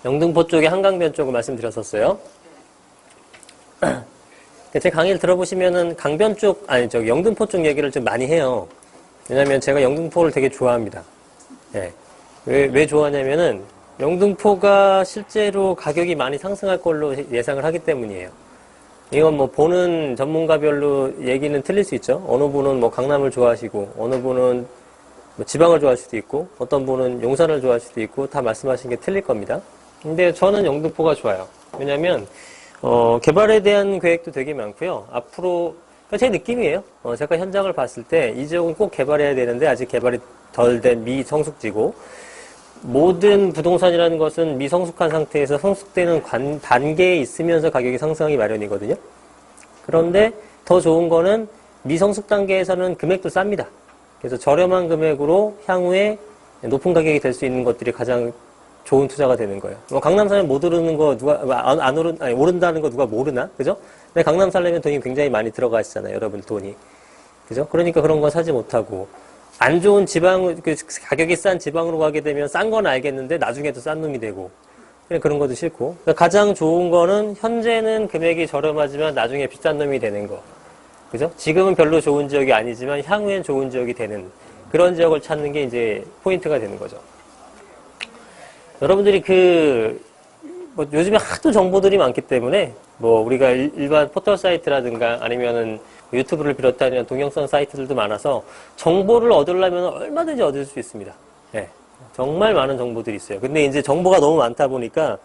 영등포 쪽에 한강변 쪽을 말씀드렸었어요. 제 강의를 들어보시면은 강변 쪽, 아니, 영등포 쪽 얘기를 좀 많이 해요. 왜냐면 제가 영등포를 되게 좋아합니다. 예. 왜 좋아하냐면은, 영등포가 실제로 가격이 많이 상승할 걸로 예상을 하기 때문이에요. 이건 뭐 보는 전문가별로 얘기는 틀릴 수 있죠. 어느 분은 뭐 강남을 좋아하시고, 어느 분은 뭐 지방을 좋아할 수도 있고, 어떤 분은 용산을 좋아할 수도 있고, 다 말씀하신 게 틀릴 겁니다. 근데 저는 영등포가 좋아요. 왜냐면, 개발에 대한 계획도 되게 많고요. 앞으로, 제 느낌이에요. 제가 현장을 봤을 때, 이 지역은 꼭 개발해야 되는데, 아직 개발이 덜 된 미성숙지고, 모든 부동산이라는 것은 미성숙한 상태에서 성숙되는 단계에 있으면서 가격이 상승하기 마련이거든요. 그런데 더 좋은 거는 미성숙 단계에서는 금액도 쌉니다. 그래서 저렴한 금액으로 향후에 높은 가격이 될 수 있는 것들이 가장 좋은 투자가 되는 거예요. 강남 살면 못 오르는 거 오른다는 거 누가 모르나? 그죠? 근데 강남 살려면 돈이 굉장히 많이 들어가시잖아요. 여러분 돈이. 그죠? 그러니까 그런 거 사지 못하고. 안 좋은 지방, 가격이 싼 지방으로 가게 되면 싼 건 알겠는데 나중에도 싼 놈이 되고. 그런 것도 싫고. 그러니까 가장 좋은 거는 현재는 금액이 저렴하지만 나중에 비싼 놈이 되는 거. 그죠? 지금은 별로 좋은 지역이 아니지만 향후엔 좋은 지역이 되는 그런 지역을 찾는 게 이제 포인트가 되는 거죠. 여러분들이 뭐 요즘에 하도 정보들이 많기 때문에 뭐 우리가 일반 포털 사이트라든가 아니면은 유튜브를 비롯한 이런 동영상 사이트들도 많아서 정보를 얻으려면 얼마든지 얻을 수 있습니다. 네, 정말 많은 정보들이 있어요. 근데 이제 정보가 너무 많다 보니까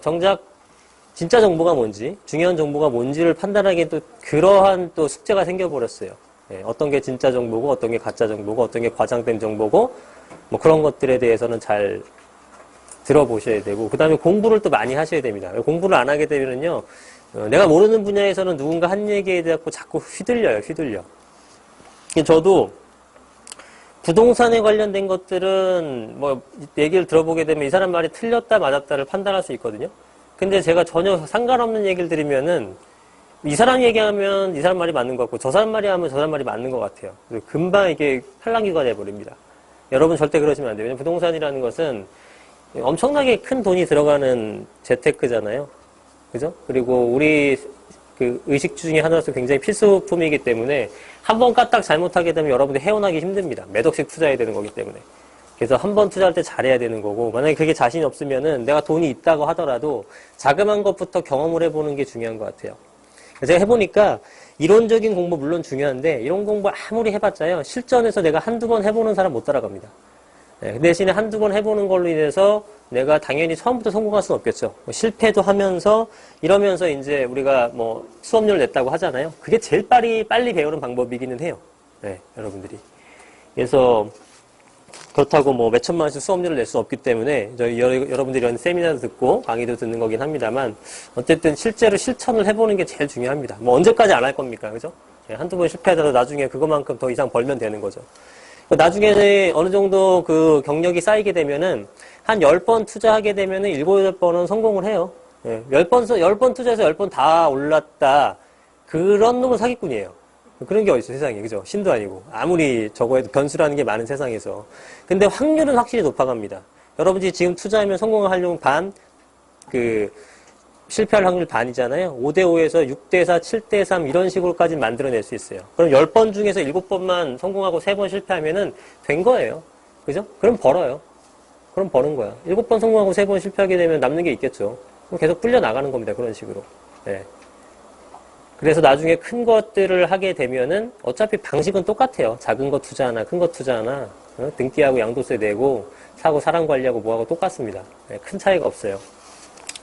정작 진짜 정보가 뭔지, 중요한 정보가 뭔지를 판단하기엔 또 그러한 또 숙제가 생겨버렸어요. 네, 어떤 게 진짜 정보고, 어떤 게 가짜 정보고, 어떤 게 과장된 정보고, 뭐 그런 것들에 대해서는 잘 들어보셔야 되고, 그 다음에 공부를 또 많이 하셔야 됩니다. 공부를 안 하게 되면요, 내가 모르는 분야에서는 누군가 한 얘기에 대해 자꾸 휘둘려요. 저도 부동산에 관련된 것들은 뭐 얘기를 들어보게 되면 이 사람 말이 틀렸다 맞았다를 판단할 수 있거든요. 근데 제가 전혀 상관없는 얘기를 들으면은 이 사람 얘기하면 이 사람 말이 맞는 것 같고 저 사람 말이 하면 저 사람 말이 맞는 것 같아요. 금방 이게 팔랑귀가 돼버립니다. 여러분 절대 그러시면 안 돼요. 왜냐면 부동산이라는 것은 엄청나게 큰 돈이 들어가는 재테크잖아요. 그죠? 그리고 우리 의식주 중에 하나로서 굉장히 필수품이기 때문에 한 번 까딱 잘못하게 되면 여러분들 헤어나기 힘듭니다. 몇 억씩 투자해야 되는 거기 때문에. 그래서 한 번 투자할 때 잘해야 되는 거고, 만약에 그게 자신이 없으면은 내가 돈이 있다고 하더라도 자그마한 것부터 경험을 해보는 게 중요한 것 같아요. 제가 해보니까 이론적인 공부 물론 중요한데 이런 공부 아무리 해봤자요, 실전에서 내가 한두 번 해보는 사람 못 따라갑니다. 그 대신에 한두 번 해보는 걸로 인해서 내가 당연히 처음부터 성공할 수는 없겠죠. 실패도 하면서 이러면서 이제 우리가 뭐 수업료를 냈다고 하잖아요. 그게 제일 빨리 배우는 방법이기는 해요. 네, 여러분들이. 그래서 그렇다고 뭐 몇천만 원씩 수업료를 낼 수 없기 때문에 여러분들이 이런 세미나도 듣고 강의도 듣는 거긴 합니다만 어쨌든 실제로 실천을 해보는 게 제일 중요합니다. 뭐 언제까지 안 할 겁니까? 그죠? 한두 번 실패하더라도 나중에 그것만큼 더 이상 벌면 되는 거죠. 나중에 어느 정도 그 경력이 쌓이게 되면은 한 10번 투자하게 되면은 7, 8번은 성공을 해요. 10번 투자해서 10번 다 올랐다. 그런 놈은 사기꾼이에요. 그런 게 어딨어, 세상에. 그죠? 신도 아니고. 아무리 저거 해도 변수라는 게 많은 세상에서. 근데 확률은 확실히 높아갑니다. 여러분들이 지금 투자하면 성공을 하려면 실패할 확률 반이잖아요. 5대5에서 6대4, 7대3 이런 식으로까지 만들어낼 수 있어요. 그럼 10번 중에서 7번만 성공하고 3번 실패하면은 된 거예요. 그죠? 그럼 벌어요. 그럼 버는 거야. 7번 성공하고 3번 실패하게 되면 남는 게 있겠죠. 그럼 계속 불려 나가는 겁니다. 그런 식으로. 네. 그래서 나중에 큰 것들을 하게 되면은 어차피 방식은 똑같아요. 작은 거 투자하나 큰 거 투자하나 등기하고 양도세 내고 사고 사람 관리하고 뭐하고 똑같습니다. 네, 큰 차이가 없어요.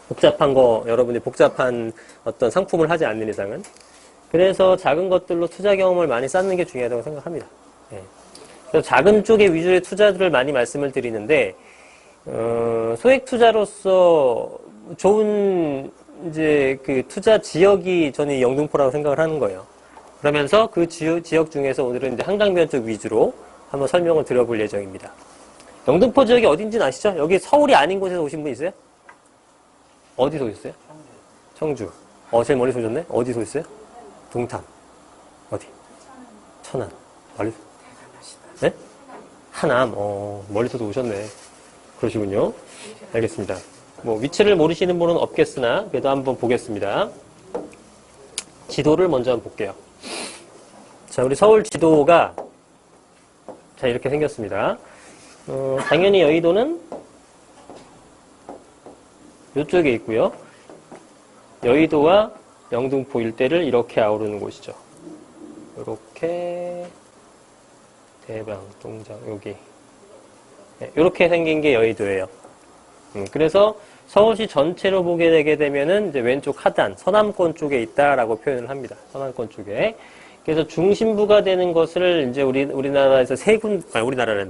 복잡한 거, 여러분들이 복잡한 어떤 상품을 하지 않는 이상은. 그래서 작은 것들로 투자 경험을 많이 쌓는 게 중요하다고 생각합니다. 네. 그래서 작은 쪽의 위주의 투자들을 많이 말씀을 드리는데, 소액 투자로서 좋은 이제 투자 지역이 저는 영등포라고 생각을 하는 거예요. 그러면서 그 지역 중에서 오늘은 이제 한강변 쪽 위주로 한번 설명을 드려볼 예정입니다. 영등포 지역이 어딘지는 아시죠? 여기 서울이 아닌 곳에서 오신 분 있어요? 어디서 오셨어요? 청주. 제일 멀리서 오셨네? 어디서 오셨어요? 동탄. 어디? 천안. 멀리서? 네? 하남. 멀리서도 오셨네. 그러시군요. 알겠습니다. 뭐 위치를 모르시는 분은 없겠으나 그래도 한번 보겠습니다. 지도를 먼저 한번 볼게요. 자, 우리 서울 지도가 자 이렇게 생겼습니다. 당연히 여의도는 이쪽에 있고요. 여의도와 영등포 일대를 이렇게 아우르는 곳이죠. 이렇게 대방, 동장, 여기 이렇게 생긴 게 여의도예요. 그래서 서울시 전체로 보게 되게 되면은 이제 왼쪽 하단, 서남권 쪽에 있다라고 표현을 합니다. 서남권 쪽에. 그래서 중심부가 되는 것을 이제 우리나라에서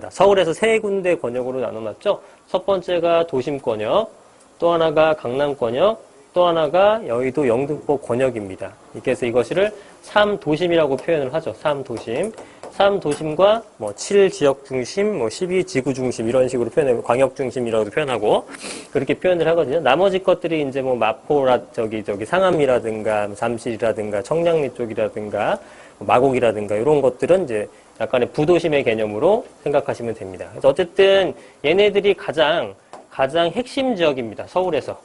서울에서 세 군데 권역으로 나눠놨죠. 첫 번째가 도심 권역, 또 하나가 강남 권역, 또 하나가 여의도 영등포 권역입니다. 그래서 이것을 3도심이라고 표현을 하죠. 3도심. 3도심과 뭐 7지역 중심, 뭐 12지구 중심 이런 식으로 표현하고 광역 중심이라고도 표현하고 그렇게 표현을 하거든요. 나머지 것들이 이제 뭐 마포라 저기 상암이라든가 잠실이라든가 청량리 쪽이라든가 마곡이라든가 이런 것들은 이제 약간의 부도심의 개념으로 생각하시면 됩니다. 그래서 어쨌든 얘네들이 가장 핵심 지역입니다. 서울에서.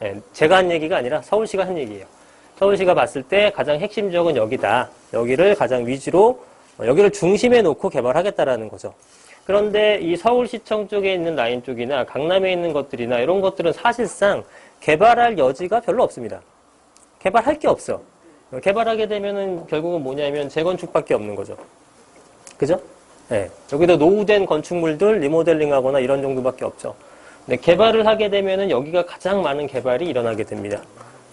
예, 제가 한 얘기가 아니라 서울시가 한 얘기예요. 서울시가 봤을 때 가장 핵심 지역은 여기다. 여기를 가장 위주로 여기를 중심에 놓고 개발하겠다라는 거죠. 그런데 이 서울시청 쪽에 있는 라인 쪽이나 강남에 있는 것들이나 이런 것들은 사실상 개발할 여지가 별로 없습니다. 개발할 게 없어. 개발하게 되면은 결국은 뭐냐면 재건축밖에 없는 거죠. 그죠? 네. 여기다 노후된 건축물들 리모델링 하거나 이런 정도밖에 없죠. 근데 개발을 하게 되면은 여기가 가장 많은 개발이 일어나게 됩니다.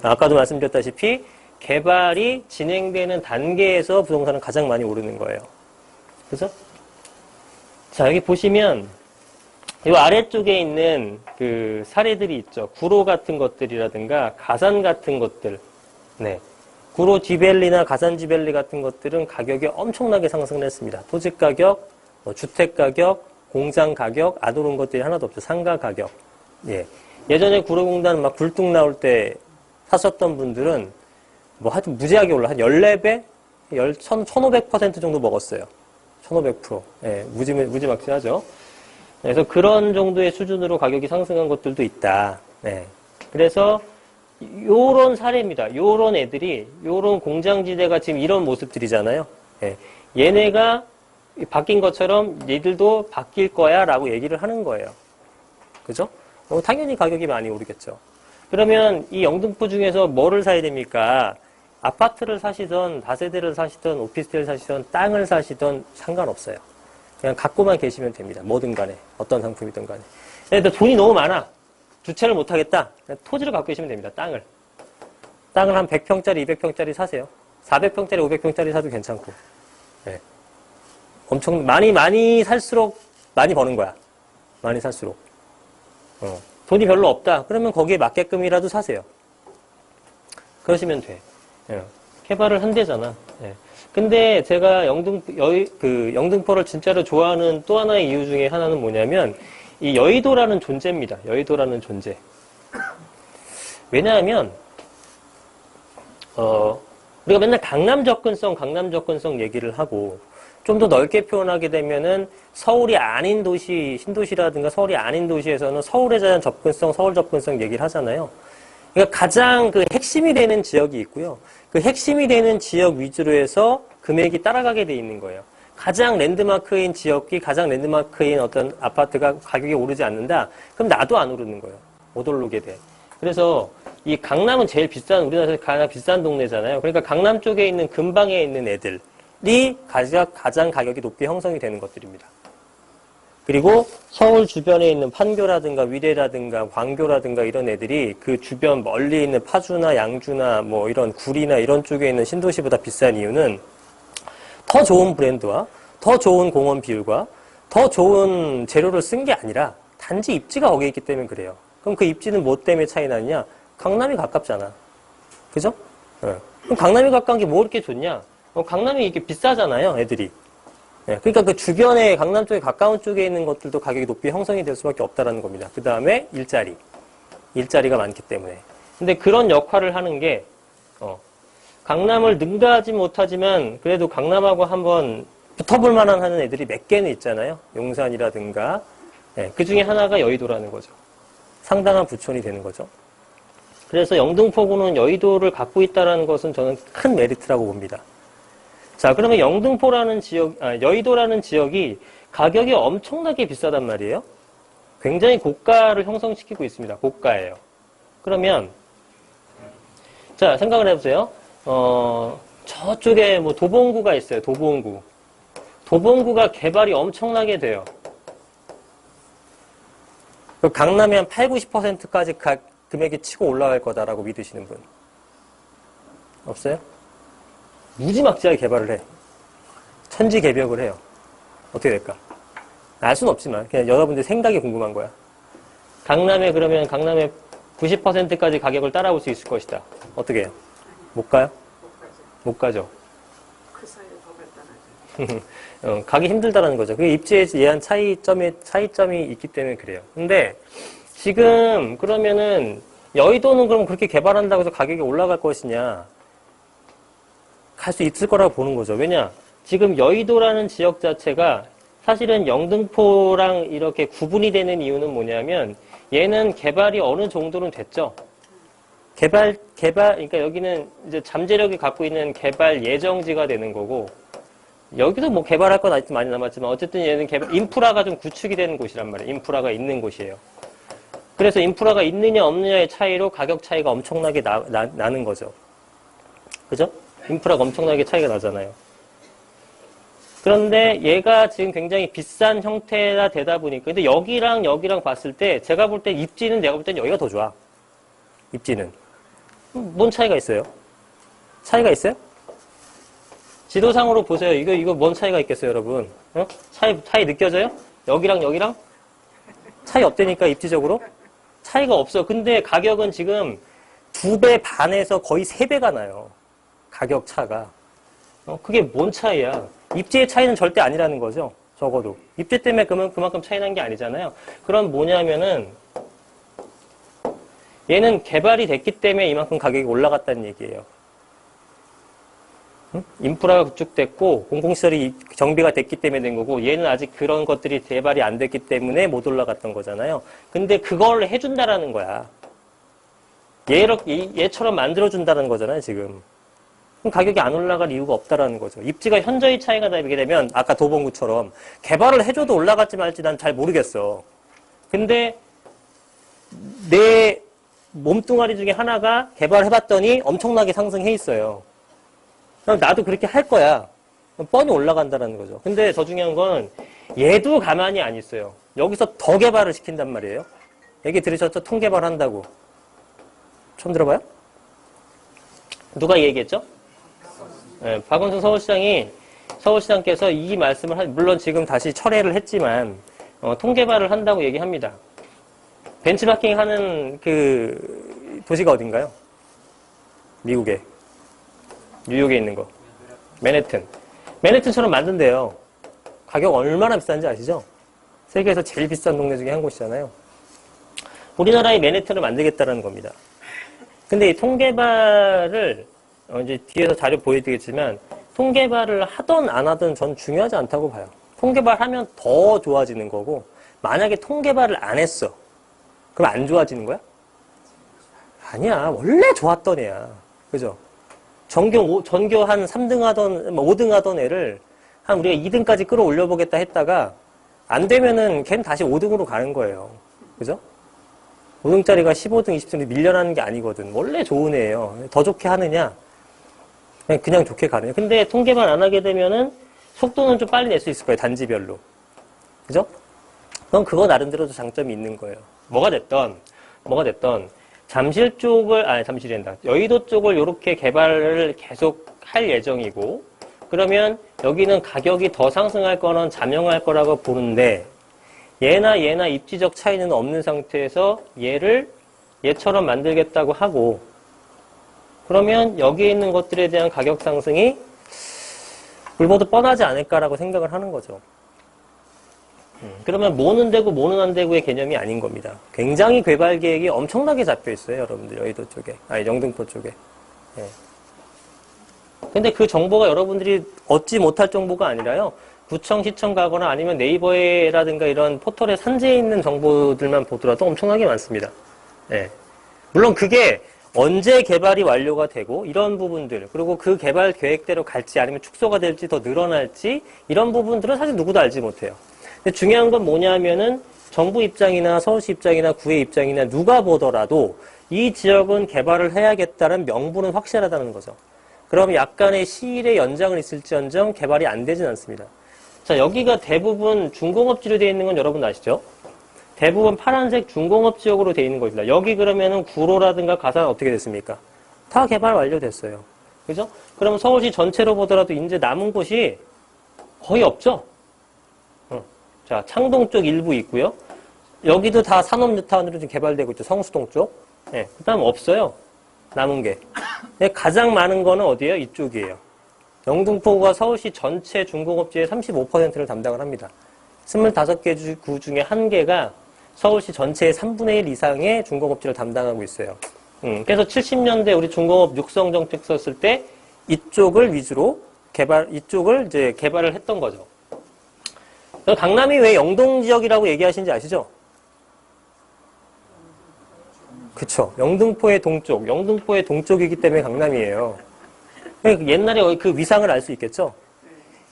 아까도 말씀드렸다시피 개발이 진행되는 단계에서 부동산은 가장 많이 오르는 거예요. 그죠? 자, 여기 보시면 이 아래쪽에 있는 그 사례들이 있죠. 구로 같은 것들이라든가 가산 같은 것들. 네. 구로 지벨리나 가산 지벨리 같은 것들은 가격이 엄청나게 상승을 했습니다. 토지 가격, 주택 가격, 공장 가격, 안 오른 것들이 하나도 없죠. 상가 가격. 예. 예전에 구로공단 막 굴뚝 나올 때 사셨던 분들은 뭐 하여튼 무지하게 올라. 한 14배? 1500% 정도 먹었어요. 1500%. 예. 무지막지하죠. 그래서 그런 정도의 수준으로 가격이 상승한 것들도 있다. 네. 그래서 요런 사례입니다. 요런 애들이 요런 공장지대가 지금 이런 모습들이잖아요. 네. 얘네가 바뀐 것처럼 얘들도 바뀔 거야 라고 얘기를 하는 거예요. 그죠? 당연히 가격이 많이 오르겠죠. 그러면 이 영등포 중에서 뭐를 사야 됩니까? 아파트를 사시던 다세대를 사시던 오피스텔을 사시던 땅을 사시던 상관없어요. 그냥 갖고만 계시면 됩니다. 뭐든 간에 어떤 상품이든 간에. 근데 돈이 너무 많아. 주체를 못하겠다. 토지를 갖고 계시면 됩니다. 땅을 한 100평짜리, 200평짜리 사세요. 400평짜리, 500평짜리 사도 괜찮고. 네. 엄청 많이 살수록 많이 버는 거야. 많이 살수록. 돈이 별로 없다. 그러면 거기에 맞게끔이라도 사세요. 그러시면 돼. 예. 개발을 한대잖아. 예. 근데 제가 영등포를 진짜로 좋아하는 또 하나의 이유 중에 하나는 뭐냐면 이 여의도라는 존재입니다. 여의도라는 존재. 왜냐하면 우리가 맨날 강남 접근성 얘기를 하고 좀 더 넓게 표현하게 되면은 서울이 아닌 도시, 신도시라든가 서울이 아닌 도시에서는 서울에 대한 접근성, 서울 접근성 얘기를 하잖아요. 그러니까 가장 그 핵심이 되는 지역이 있고요. 그 핵심이 되는 지역 위주로 해서 금액이 따라가게 돼 있는 거예요. 가장 랜드마크인 지역이 가장 랜드마크인 어떤 아파트가 가격이 오르지 않는다? 그럼 나도 안 오르는 거예요. 못 오르게 돼. 그래서 이 강남은 제일 비싼, 우리나라에서 가장 비싼 동네잖아요. 그러니까 강남 쪽에 있는 근방에 있는 애들이 가장 가격이 높게 형성이 되는 것들입니다. 그리고 서울 주변에 있는 판교라든가 위례라든가 광교라든가 이런 애들이 그 주변 멀리 있는 파주나 양주나 뭐 이런 구리나 이런 쪽에 있는 신도시보다 비싼 이유는 더 좋은 브랜드와 더 좋은 공원 비율과 더 좋은 재료를 쓴 게 아니라 단지 입지가 거기에 있기 때문에 그래요. 그럼 그 입지는 뭐 때문에 차이 나느냐? 강남이 가깝잖아. 그죠? 네. 그럼 강남이 가까운 게 뭐 이렇게 좋냐? 강남이 이렇게 비싸잖아요, 애들이. 네. 그러니까 그 주변에 강남 쪽에 가까운 쪽에 있는 것들도 가격이 높이 형성이 될 수밖에 없다는 겁니다. 그 다음에 일자리가 많기 때문에. 근데 그런 역할을 하는 게 강남을 능가하지 못하지만 그래도 강남하고 한번 붙어볼 만한 하는 애들이 몇 개는 있잖아요. 용산이라든가. 네, 그 중에 하나가 여의도라는 거죠. 상당한 부촌이 되는 거죠. 그래서 영등포구는 여의도를 갖고 있다는 것은 저는 큰 메리트라고 봅니다. 자, 그러면 여의도라는 지역이 가격이 엄청나게 비싸단 말이에요. 굉장히 고가를 형성시키고 있습니다. 고가예요. 그러면, 자, 생각을 해보세요. 저쪽에 뭐 도봉구가 있어요. 도봉구. 도봉구가 개발이 엄청나게 돼요. 강남에 한 8, 90%까지 금액이 치고 올라갈 거다라고 믿으시는 분? 없어요? 무지막지하게 개발을 해. 천지개벽을 해요. 어떻게 될까? 알 수는 없지만 그냥 여러분들 생각이 궁금한 거야. 강남에 90%까지 가격을 따라올 수 있을 것이다. 어떻게 해요? 못 가요? 못 가죠. 그 사이에 더 발달하죠. 가기 힘들다라는 거죠. 그게 입지에 의한 차이점이 있기 때문에 그래요. 근데 지금 그러면은 여의도는 그럼 그렇게 개발한다고 해서 가격이 올라갈 것이냐? 갈 수 있을 거라고 보는 거죠. 왜냐? 지금 여의도라는 지역 자체가 사실은 영등포랑 이렇게 구분이 되는 이유는 뭐냐면 얘는 개발이 어느 정도는 됐죠. 그러니까 여기는 이제 잠재력이 갖고 있는 개발 예정지가 되는 거고 여기도 뭐 개발할 건 아직 많이 남았지만 어쨌든 얘는 인프라가 좀 구축이 되는 곳이란 말이에요. 인프라가 있는 곳이에요. 그래서 인프라가 있느냐 없느냐의 차이로 가격 차이가 엄청나게 나는 거죠. 그죠? 인프라가 엄청나게 차이가 나잖아요. 그런데 얘가 지금 굉장히 비싼 형태가 되다 보니까 근데 여기랑 봤을 때 제가 볼 때 입지는 내가 볼 땐 여기가 더 좋아. 입지는. 뭔 차이가 있어요? 차이가 있어요? 지도상으로 보세요. 이거 뭔 차이가 있겠어요, 여러분? 차이 느껴져요? 여기랑? 차이 없다니까, 입지적으로? 차이가 없어. 근데 가격은 지금 2배 반에서 거의 3배가 나요. 가격 차가. 그게 뭔 차이야? 입지의 차이는 절대 아니라는 거죠. 적어도. 입지 때문에 그만큼 차이 난 게 아니잖아요. 그럼 뭐냐면은, 얘는 개발이 됐기 때문에 이만큼 가격이 올라갔다는 얘기예요. 인프라가 구축됐고 공공시설이 정비가 됐기 때문에 된 거고 얘는 아직 그런 것들이 개발이 안 됐기 때문에 못 올라갔던 거잖아요. 근데 그걸 해준다라는 거야. 얘처럼 만들어준다는 거잖아요, 지금. 그럼 가격이 안 올라갈 이유가 없다라는 거죠. 입지가 현저히 차이가 나게 되면 아까 도봉구처럼 개발을 해줘도 올라갈지 말지 난 잘 모르겠어. 근데 내 몸뚱아리 중에 하나가 개발해봤더니 엄청나게 상승해 있어요. 그럼 나도 그렇게 할 거야. 뻔히 올라간다는 거죠. 근데 더 중요한 건 얘도 가만히 안 있어요. 여기서 더 개발을 시킨단 말이에요. 얘기 들으셨죠? 통개발한다고. 처음 들어봐요? 누가 얘기했죠? 네, 박원순 서울시장께서 이 말씀을 물론 지금 다시 철회를 했지만 통개발을 한다고 얘기합니다. 벤치마킹 하는 그 도시가 어딘가요? 미국에. 뉴욕에 있는 거. 맨해튼. 맨해튼처럼 만든대요. 가격 얼마나 비싼지 아시죠? 세계에서 제일 비싼 동네 중에 한 곳이잖아요. 우리나라의 맨해튼을 만들겠다는 겁니다. 근데 이 통개발을 이제 뒤에서 자료 보여드리겠지만 통개발을 하든 안 하든 전 중요하지 않다고 봐요. 통개발하면 더 좋아지는 거고 만약에 통개발을 안 했어. 그럼 안 좋아지는 거야? 아니야. 원래 좋았던 애야. 그죠? 전교 한 3등 하던, 5등 하던 애를 한 우리가 2등까지 끌어올려 보겠다 했다가 안 되면은 걔는 다시 5등으로 가는 거예요. 그죠? 5등짜리가 15등, 20등으로 밀려나는 게 아니거든. 원래 좋은 애예요. 더 좋게 하느냐? 그냥 좋게 가느냐. 근데 통계만 안 하게 되면은 속도는 좀 빨리 낼 수 있을 거예요. 단지별로. 그죠? 그럼 그거 나름대로도 장점이 있는 거예요. 뭐가 됐던 잠실이란다. 여의도 쪽을 이렇게 개발을 계속 할 예정이고, 그러면 여기는 가격이 더 상승할 거는 잠영할 거라고 보는데, 얘나 입지적 차이는 없는 상태에서 얘처럼 만들겠다고 하고, 그러면 여기에 있는 것들에 대한 가격 상승이 불보듯 뻔하지 않을까라고 생각을 하는 거죠. 그러면 뭐는 되고 뭐는 안 되고의 개념이 아닌 겁니다. 굉장히 개발 계획이 엄청나게 잡혀 있어요, 여러분들. 여의도 쪽에. 영등포 쪽에. 예. 근데 그 정보가 여러분들이 얻지 못할 정보가 아니라요. 구청, 시청 가거나 아니면 네이버에라든가 이런 포털에 산재해 있는 정보들만 보더라도 엄청나게 많습니다. 예. 물론 그게 언제 개발이 완료가 되고 이런 부분들, 그리고 그 개발 계획대로 갈지 아니면 축소가 될지 더 늘어날지 이런 부분들은 사실 누구도 알지 못해요. 근데 중요한 건 뭐냐면은 정부 입장이나 서울시 입장이나 구의 입장이나 누가 보더라도 이 지역은 개발을 해야겠다는 명분은 확실하다는 거죠. 그럼 약간의 시일의 연장은 있을지언정 개발이 안 되진 않습니다. 자, 여기가 대부분 중공업지로 되어 있는 건 여러분 아시죠? 대부분 파란색 중공업 지역으로 되어 있는 것입니다. 여기 그러면은 구로라든가 가산 어떻게 됐습니까? 다 개발 완료됐어요. 그죠? 그럼 서울시 전체로 보더라도 이제 남은 곳이 거의 없죠? 자, 창동 쪽 일부 있고요. 여기도 다 산업뉴타운으로 지금 개발되고 있죠. 성수동 쪽. 네, 그 다음 없어요. 남은 게. 근데 가장 많은 거는 어디예요? 이쪽이에요. 영등포구가 서울시 전체 중공업지의 35%를 담당을 합니다. 25개 구 중에 1개가 서울시 전체의 3분의 1 이상의 중공업지를 담당하고 있어요. 그래서 70년대 우리 중공업 육성 정책 썼을 때 이쪽을 위주로 이쪽을 이제 개발을 했던 거죠. 강남이 왜 영동 지역이라고 얘기하시는지 아시죠? 그쵸. 영등포의 동쪽이기 때문에 강남이에요. 옛날에 그 위상을 알 수 있겠죠?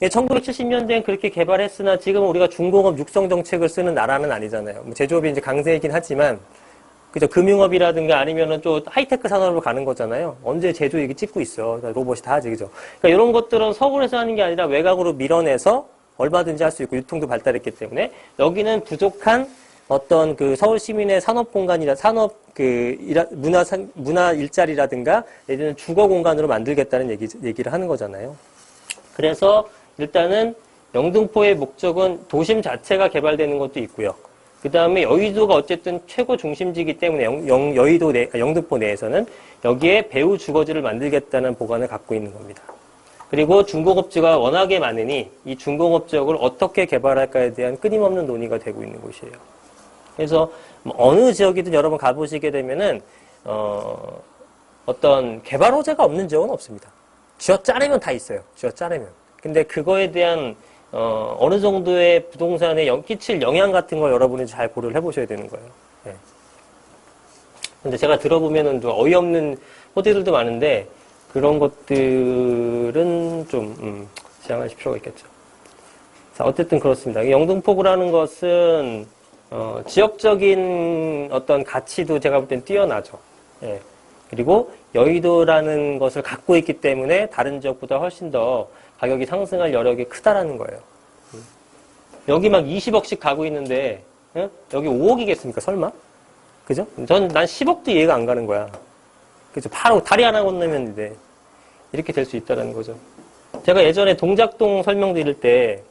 1970년대엔 그렇게 개발했으나 지금 우리가 중공업 육성 정책을 쓰는 나라는 아니잖아요. 제조업이 이제 강세이긴 하지만, 그죠? 금융업이라든가 아니면은 또 하이테크 산업으로 가는 거잖아요. 언제 제조 얘기 찍고 있어. 로봇이 다 하지, 그죠? 그러니까 이런 것들은 서울에서 하는 게 아니라 외곽으로 밀어내서 얼마든지 할 수 있고 유통도 발달했기 때문에 여기는 부족한 어떤 그 서울 시민의 산업 공간이라 문화 일자리라든가 예를 주거 공간으로 만들겠다는 얘기를 하는 거잖아요. 그래서 일단은 영등포의 목적은 도심 자체가 개발되는 것도 있고요. 그 다음에 여의도가 어쨌든 최고 중심지이기 때문에 영등포 내에서는 여기에 배후 주거지를 만들겠다는 보관을 갖고 있는 겁니다. 그리고 중공업지가 워낙에 많으니 이 중공업 지역을 어떻게 개발할까에 대한 끊임없는 논의가 되고 있는 곳이에요. 그래서 어느 지역이든 여러분 가보시게 되면은 어떤 개발 호재가 없는 지역은 없습니다. 쥐어짜내면 다 있어요. 쥐어짜내면. 근데 그거에 대한 어느 정도의 부동산에 끼칠 영향 같은 걸 여러분이 잘 고려를 해보셔야 되는 거예요. 네. 근데 제가 들어보면은 또 어이없는 호재들도 많은데 그런 것들은 좀 지양하실 필요가 있겠죠. 자, 어쨌든 그렇습니다. 영등포구라는 것은 지역적인 어떤 가치도 제가 볼 땐 뛰어나죠. 예. 그리고 여의도라는 것을 갖고 있기 때문에 다른 지역보다 훨씬 더 가격이 상승할 여력이 크다라는 거예요. 여기 막 20억씩 가고 있는데 여기 5억이겠습니까? 설마? 그죠? 난 10억도 이해가 안 가는 거야. 그죠? 바로 다리 하나 건너면 이제 이렇게 될 수 있다는 거죠. 제가 예전에 동작동 설명드릴 때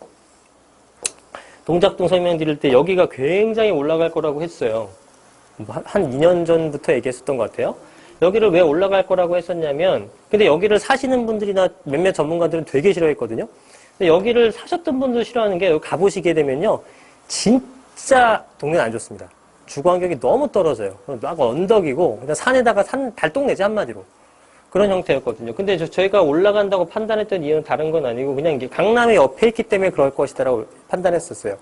여기가 굉장히 올라갈 거라고 했어요. 한 2년 전부터 얘기했었던 것 같아요. 여기를 왜 올라갈 거라고 했었냐면, 근데 여기를 사시는 분들이나 몇몇 전문가들은 되게 싫어했거든요. 근데 여기를 사셨던 분들 싫어하는 게 여기 가보시게 되면요. 진짜 동네는 안 좋습니다. 주거 환경이 너무 떨어져요. 막 언덕이고, 그냥 산에다가 달동네지 한마디로. 그런 형태였거든요. 근데 저희가 올라간다고 판단했던 이유는 다른 건 아니고 그냥 이게 강남에 옆에 있기 때문에 그럴 것이다라고 판단했었어요.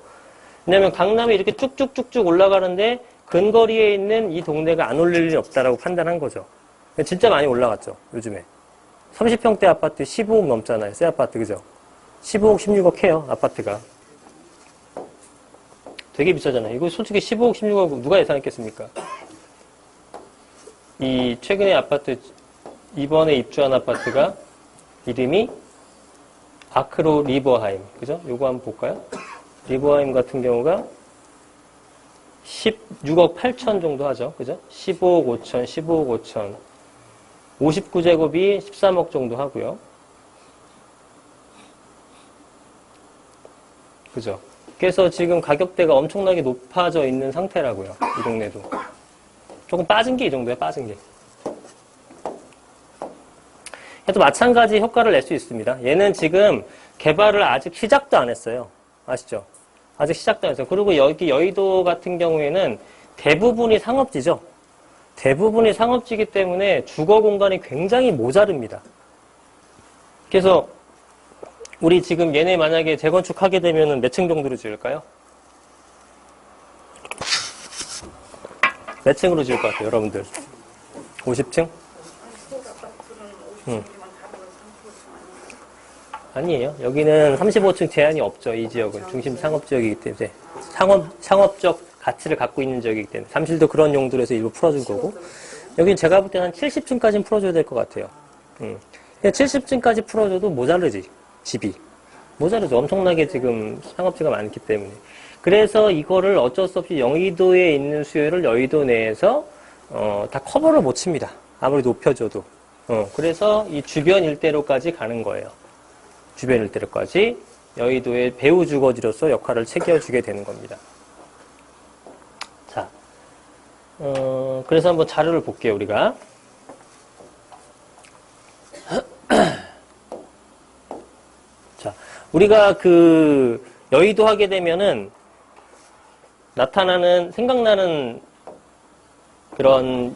왜냐면 강남이 이렇게 쭉쭉쭉쭉 올라가는데 근거리에 있는 이 동네가 안 올릴 일이 없다라고 판단한 거죠. 진짜 많이 올라갔죠, 요즘에. 30평대 아파트 15억 넘잖아요, 새 아파트, 그죠? 15억, 16억 해요, 아파트가. 되게 비싸잖아요. 이거 솔직히 15억, 16억 누가 예상했겠습니까? 이 최근에 아파트, 이번에 입주한 아파트가 이름이 아크로 리버하임. 그죠? 요거 한번 볼까요? 리버하임 같은 경우가 16억 8천 정도 하죠. 그죠? 15억 5천, 15억 5천. 59제곱이 13억 정도 하고요. 그죠? 그래서 지금 가격대가 엄청나게 높아져 있는 상태라고요. 이 동네도. 조금 빠진 게 이 정도야, 빠진 게. 그래도 마찬가지 효과를 낼 수 있습니다. 얘는 지금 개발을 아직 시작도 안 했어요. 아시죠? 아직 시작도 안 했어요. 그리고 여기 여의도 같은 경우에는 대부분이 상업지죠. 대부분이 상업지이기 때문에 주거 공간이 굉장히 모자릅니다. 그래서 우리 지금 얘네 만약에 재건축하게 되면은 몇 층 정도로 지을까요? 몇 층으로 지을 것 같아요, 여러분들? 50층? 아니에요. 여기는 35층 제한이 없죠. 이 지역은 중심 상업 지역이기 때문에 상업적 가치를 갖고 있는 지역이기 때문에 잠실도 그런 용도로 해서 일부 풀어준 거고, 여기는 제가 볼 때는 한 70층까지는 풀어줘야 될 것 같아요. 70층까지 풀어줘도 모자르지, 집이. 모자르죠. 엄청나게 지금 상업지가 많기 때문에. 그래서 이거를 어쩔 수 없이 여의도에 있는 수요를 여의도 내에서 다 커버를 못 칩니다. 아무리 높여줘도. 그래서 이 주변 일대로까지 가는 거예요. 주변 일대로까지 여의도의 배후 주거지로서 역할을 챙겨주게 되는 겁니다. 자, 그래서 한번 자료를 볼게요, 우리가. 자, 우리가 그 여의도 하게 되면은 생각나는 그런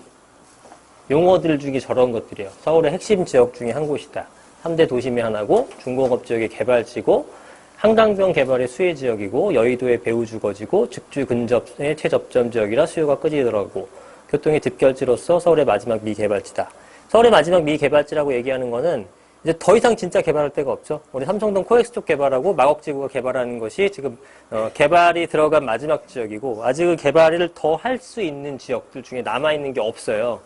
용어들 중에 저런 것들이에요. 서울의 핵심 지역 중에 한 곳이다. 3대 도심의 하나고, 중공업 지역의 개발지고, 한강변 개발의 수혜 지역이고, 여의도의 배후 주거지고, 직주 근접의 최접점 지역이라 수요가 끊이더라고. 교통의 뒷결지로서 서울의 마지막 미개발지다. 서울의 마지막 미개발지라고 얘기하는 거는 이제 더 이상 진짜 개발할 데가 없죠. 우리 삼성동 코엑스 쪽 개발하고 마곡지구가 개발하는 것이 지금 개발이 들어간 마지막 지역이고, 아직은 개발을 더 할 수 있는 지역들 중에 남아있는 게 없어요.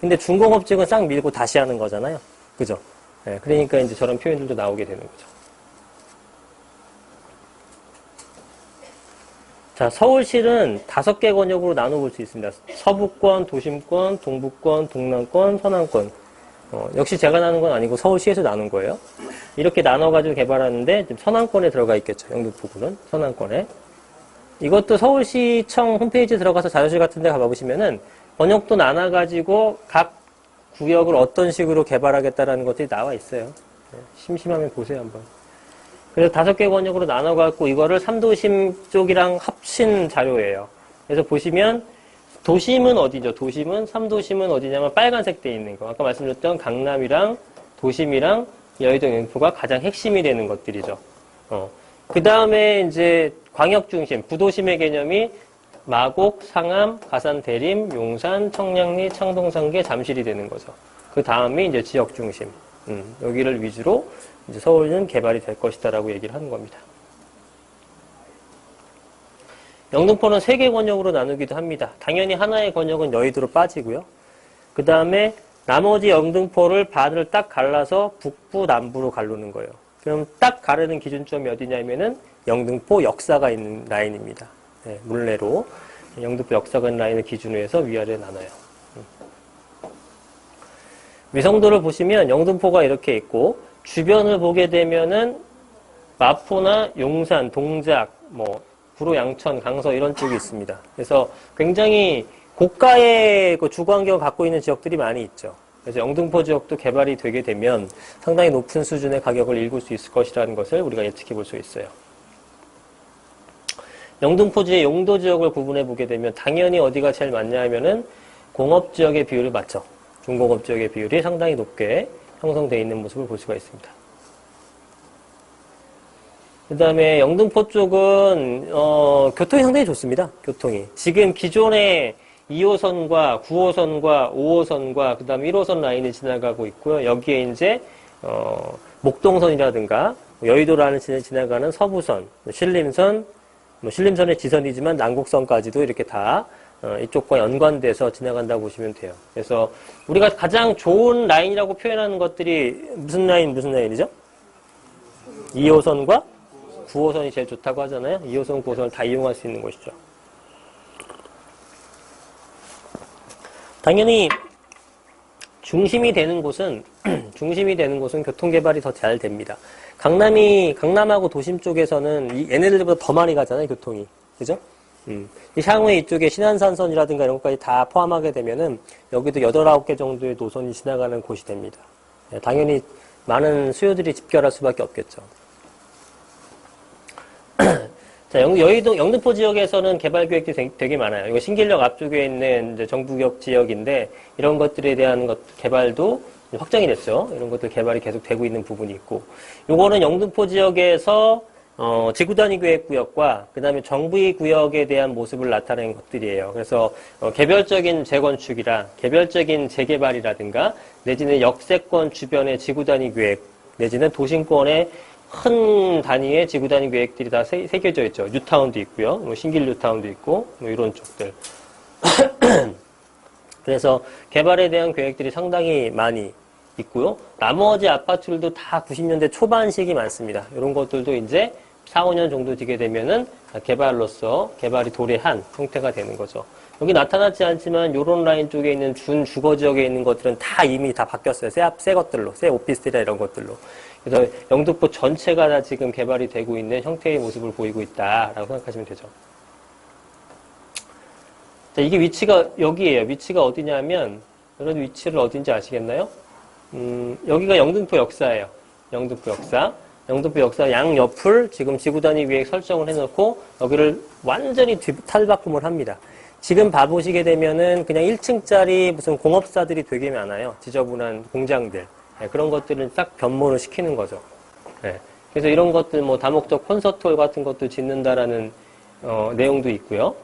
근데 중공업 지역은 싹 밀고 다시 하는 거잖아요. 그죠? 네, 그러니까 이제 저런 표현들도 나오게 되는 거죠. 자, 서울시는 5개 권역으로 나눠볼 수 있습니다. 서부권, 도심권, 동부권, 동남권, 서남권. 역시 제가 나눈 건 아니고 서울시에서 나눈 거예요. 이렇게 나눠가지고 개발하는데 서남권에 들어가 있겠죠. 영등포구는 서남권에. 이것도 서울시청 홈페이지에 들어가서 자료실 같은 데 가보시면은 번역도 나눠가지고 각 구역을 어떤 식으로 개발하겠다라는 것들이 나와 있어요. 심심하면 보세요, 한번. 그래서 5개 권역으로 나눠갖고 이거를 3도심 쪽이랑 합친 자료예요. 그래서 보시면 도심은 어디죠? 도심은 3도심은 어디냐면 빨간색 돼 있는 거. 아까 말씀드렸던 강남이랑 도심이랑 여의도 영등포가 가장 핵심이 되는 것들이죠. 그 다음에 이제 광역 중심, 부도심의 개념이 마곡, 상암, 가산, 대림, 용산, 청량리, 창동상계, 잠실이 되는 거죠. 그 다음이 이제 지역 중심. 여기를 위주로 이제 서울은 개발이 될 것이다라고 얘기를 하는 겁니다. 영등포는 3개 권역으로 나누기도 합니다. 당연히 하나의 권역은 여의도로 빠지고요. 그 다음에 나머지 영등포를 반을 딱 갈라서 북부, 남부로 가르는 거예요. 그럼 딱 가르는 기준점이 어디냐면은 영등포 역사가 있는 라인입니다. 네, 물레로 영등포 역사가 있는 라인을 기준으로 해서 위아래 나눠요. 위성도를 보시면 영등포가 이렇게 있고, 주변을 보게 되면은 마포나 용산, 동작, 구로, 양천, 강서 이런 쪽이 있습니다. 그래서 굉장히 고가의 그 주거 환경을 갖고 있는 지역들이 많이 있죠. 그래서 영등포 지역도 개발이 되게 되면 상당히 높은 수준의 가격을 일굴 수 있을 것이라는 것을 우리가 예측해 볼 수 있어요. 영등포지의 용도 지역을 구분해 보게 되면 당연히 어디가 제일 많냐 하면은 공업 지역의 비율을 맞죠. 중공업 지역의 비율이 상당히 높게 형성되어 있는 모습을 볼 수가 있습니다. 그 다음에 영등포 쪽은 교통이 상당히 좋습니다. 교통이. 지금 기존의 2호선과 9호선과 5호선과 그 다음에 1호선 라인이 지나가고 있고요. 여기에 이제 목동선이라든가 여의도라는 지나가는 서부선, 신림선, 신림선의 지선이지만 남곡선까지도 이렇게 다 이쪽과 연관돼서 지나간다고 보시면 돼요. 그래서 우리가 가장 좋은 라인이라고 표현하는 것들이 무슨 라인이죠? 2호선과 9호선이 제일 좋다고 하잖아요. 2호선, 9호선을 다 이용할 수 있는 곳이죠. 당연히 중심이 되는 곳은 교통개발이 더 잘 됩니다. 강남하고 도심 쪽에서는 얘네들보다 더 많이 가잖아요, 교통이. 그죠? 향후에 이쪽에 신안산선이라든가 이런 것까지 다 포함하게 되면은 여기도 8, 9개 정도의 노선이 지나가는 곳이 됩니다. 당연히 많은 수요들이 집결할 수밖에 없겠죠. 자, 영등포 지역에서는 개발 계획이 되게 많아요. 이거 신길역 앞쪽에 있는 이제 정부역 지역인데 이런 것들에 대한 개발도 확정이 됐죠. 이런 것들 개발이 계속 되고 있는 부분이 있고, 요거는 영등포 지역에서 지구 단위 계획 구역과 그다음에 정부의 구역에 대한 모습을 나타내는 것들이에요. 그래서 개별적인 재건축이라 개별적인 재개발이라든가 내지는 역세권 주변의 지구 단위 계획 내지는 도심권의 큰 단위의 지구 단위 계획들이 다 새겨져 있죠. 뉴타운도 있고요. 뭐 신길 뉴타운도 있고 뭐 이런 쪽들. 그래서 개발에 대한 계획들이 상당히 많이 있고요. 나머지 아파트들도 다 90년대 초반식이 많습니다. 이런 것들도 이제 4, 5년 정도 뒤게 되면은 개발로서 개발이 도래한 형태가 되는 거죠. 여기 나타나지 않지만 요런 라인 쪽에 있는 준 주거 지역에 있는 것들은 다 이미 다 바뀌었어요. 새 것들로, 새 오피스텔이나 이런 것들로. 그래서 영등포 전체가 다 지금 개발이 되고 있는 형태의 모습을 보이고 있다라고 생각하시면 되죠. 자, 이게 위치가 여기에요. 위치가 어디냐면 이런 위치를 어딘지 아시겠나요? 여기가 영등포 역사예요. 영등포 역사. 영등포 역사 양옆을 지금 지구 단위 계획 설정을 해놓고 여기를 완전히 탈바꿈을 합니다. 지금 봐보시게 되면은 그냥 1층짜리 무슨 공업사들이 되게 많아요. 지저분한 공장들. 네, 그런 것들을 딱 변모를 시키는 거죠. 네, 그래서 이런 것들 뭐 다목적 콘서트홀 같은 것도 짓는다라는 내용도 있고요.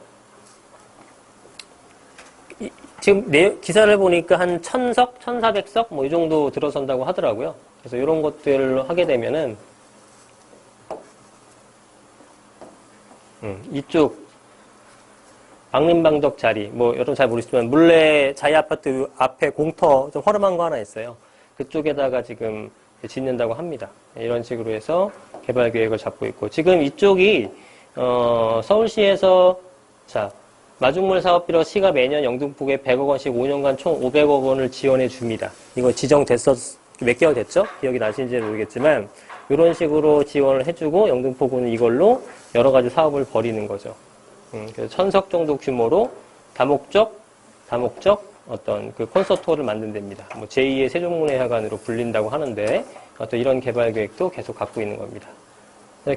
지금 기사를 보니까 한 1000석, 1400석 뭐 이 정도 들어선다고 하더라고요. 그래서 이런 것들을 하게 되면은 이쪽 방림방덕 자리, 뭐 여러분 잘 모르시지만 물레 자이 아파트 앞에 공터 좀 허름한 거 하나 있어요. 그쪽에다가 지금 짓는다고 합니다. 이런 식으로 해서 개발 계획을 잡고 있고 지금 이쪽이 서울시에서 자 마중물 사업비로 시가 매년 영등포구에 100억 원씩 5년간 총 500억 원을 지원해 줍니다. 이거 지정됐었 몇 개월 됐죠? 기억이 나시는지는 모르겠지만 이런 식으로 지원을 해주고 영등포구는 이걸로 여러 가지 사업을 벌이는 거죠. 그래서 1000석 정도 규모로 다목적 어떤 그 콘서트홀을 만든답니다. 뭐 제2의 세종문화회관으로 불린다고 하는데 어떤 이런 개발 계획도 계속 갖고 있는 겁니다.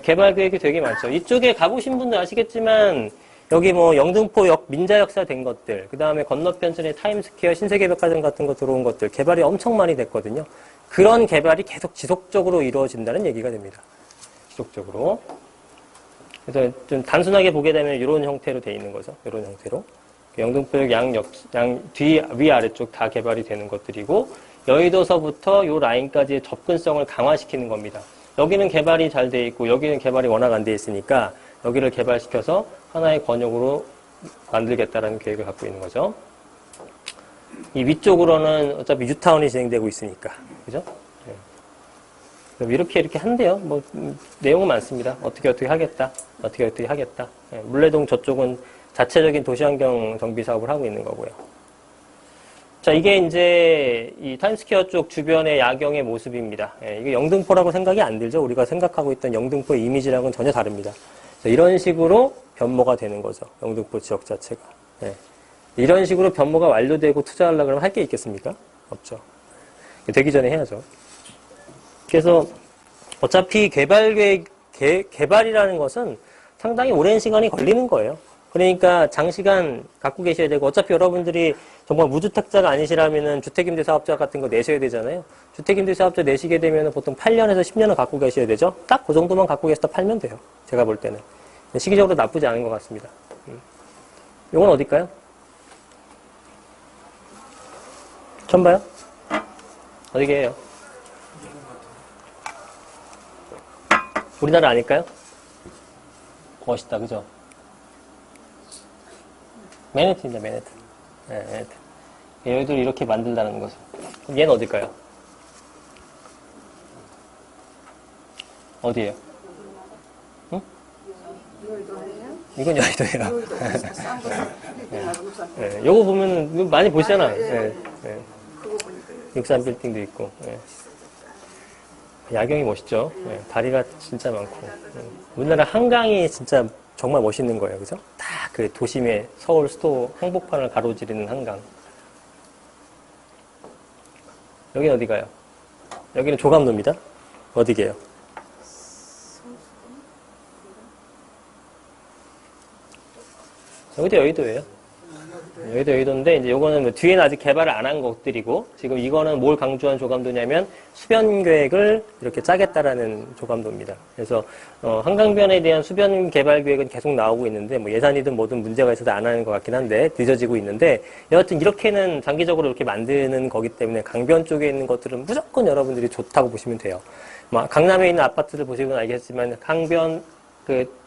개발 계획이 되게 많죠. 이쪽에 가보신 분들 아시겠지만 여기 뭐 영등포역 민자역사 된 것들, 그 다음에 건너편전에 타임스퀘어 신세계백화점 같은 거 들어온 것들 개발이 엄청 많이 됐거든요. 그런 개발이 계속 지속적으로 이루어진다는 얘기가 됩니다. 지속적으로. 그래서 좀 단순하게 보게 되면 이런 형태로 돼 있는 거죠. 이런 형태로. 영등포역 위 아래쪽 다 개발이 되는 것들이고 여의도서부터 이 라인까지의 접근성을 강화시키는 겁니다. 여기는 개발이 잘 돼 있고 여기는 개발이 워낙 안 돼 있으니까 여기를 개발시켜서 하나의 권역으로 만들겠다라는 계획을 갖고 있는 거죠. 이 위쪽으로는 어차피 뉴타운이 진행되고 있으니까. 그죠? 네. 이렇게 한대요. 뭐, 내용은 많습니다. 어떻게 하겠다. 어떻게 하겠다. 네. 물레동 저쪽은 자체적인 도시환경 정비 사업을 하고 있는 거고요. 자, 이게 이제 이 타임스퀘어 쪽 주변의 야경의 모습입니다. 예, 이게 영등포라고 생각이 안 들죠? 우리가 생각하고 있던 영등포의 이미지랑은 전혀 다릅니다. 자, 이런 식으로 변모가 되는 거죠. 영등포 지역 자체가. 예. 이런 식으로 변모가 완료되고 투자하려고 그러면 할 게 있겠습니까? 없죠. 되기 전에 해야죠. 그래서 어차피 개발이라는 것은 상당히 오랜 시간이 걸리는 거예요. 그러니까 장시간 갖고 계셔야 되고 어차피 여러분들이 정말 무주택자가 아니시라면은 주택임대사업자 같은 거 내셔야 되잖아요. 주택임대사업자 내시게 되면은 보통 8년에서 10년을 갖고 계셔야 되죠. 딱 그 정도만 갖고 계시다 팔면 돼요. 제가 볼 때는. 시기적으로 나쁘지 않은 것 같습니다. 이건 어딜까요? 처음 봐요? 어디게요? 우리나라 아닐까요? 멋있다, 그죠? 맨해튼입니다, 맨해튼. 네, 맨해튼. 얘들 이렇게 만든다는 거죠. 그럼 얘는 어딜까요? 어디에요? 응? 이건 여의도예요. 네, 요거 보면은 많이 보시잖아. 네, 네. 63 빌딩도 있고. 네. 야경이 멋있죠. 네, 다리가 진짜 많고. 우리나라 한강이 진짜 정말 멋있는 거예요. 그죠? 다 그 도심의 서울 수도 한복판을 가로지르는 한강. 여기는 어디 가요? 여기는 조감로입니다. 어디게요? 여기도 여의도예요. 여기도 여의도인데, 이제 요거는 뭐 뒤에는 아직 개발을 안 한 것들이고, 지금 이거는 뭘 강조한 조감도냐면, 수변 계획을 이렇게 짜겠다라는 조감도입니다. 그래서, 한강변에 대한 수변 개발 계획은 계속 나오고 있는데, 뭐 예산이든 뭐든 문제가 있어서 안 하는 것 같긴 한데, 늦어지고 있는데, 여하튼 이렇게는 장기적으로 이렇게 만드는 거기 때문에, 강변 쪽에 있는 것들은 무조건 여러분들이 좋다고 보시면 돼요. 강남에 있는 아파트들 보시면 알겠지만, 강변,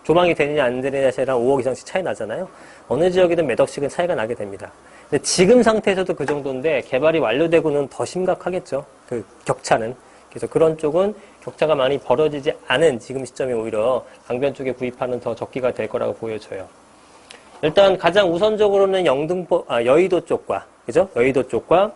조망이 되느냐 안 되느냐랑 5억 이상씩 차이 나잖아요. 어느 지역이든 몇 억씩은 차이가 나게 됩니다. 근데 지금 상태에서도 그 정도인데 개발이 완료되고는 더 심각하겠죠. 그 격차는. 그래서 그런 쪽은 격차가 많이 벌어지지 않은 지금 시점에 오히려 강변 쪽에 구입하는 더 적기가 될 거라고 보여져요. 일단 가장 우선적으로는 여의도 쪽과, 그죠? 여의도 쪽과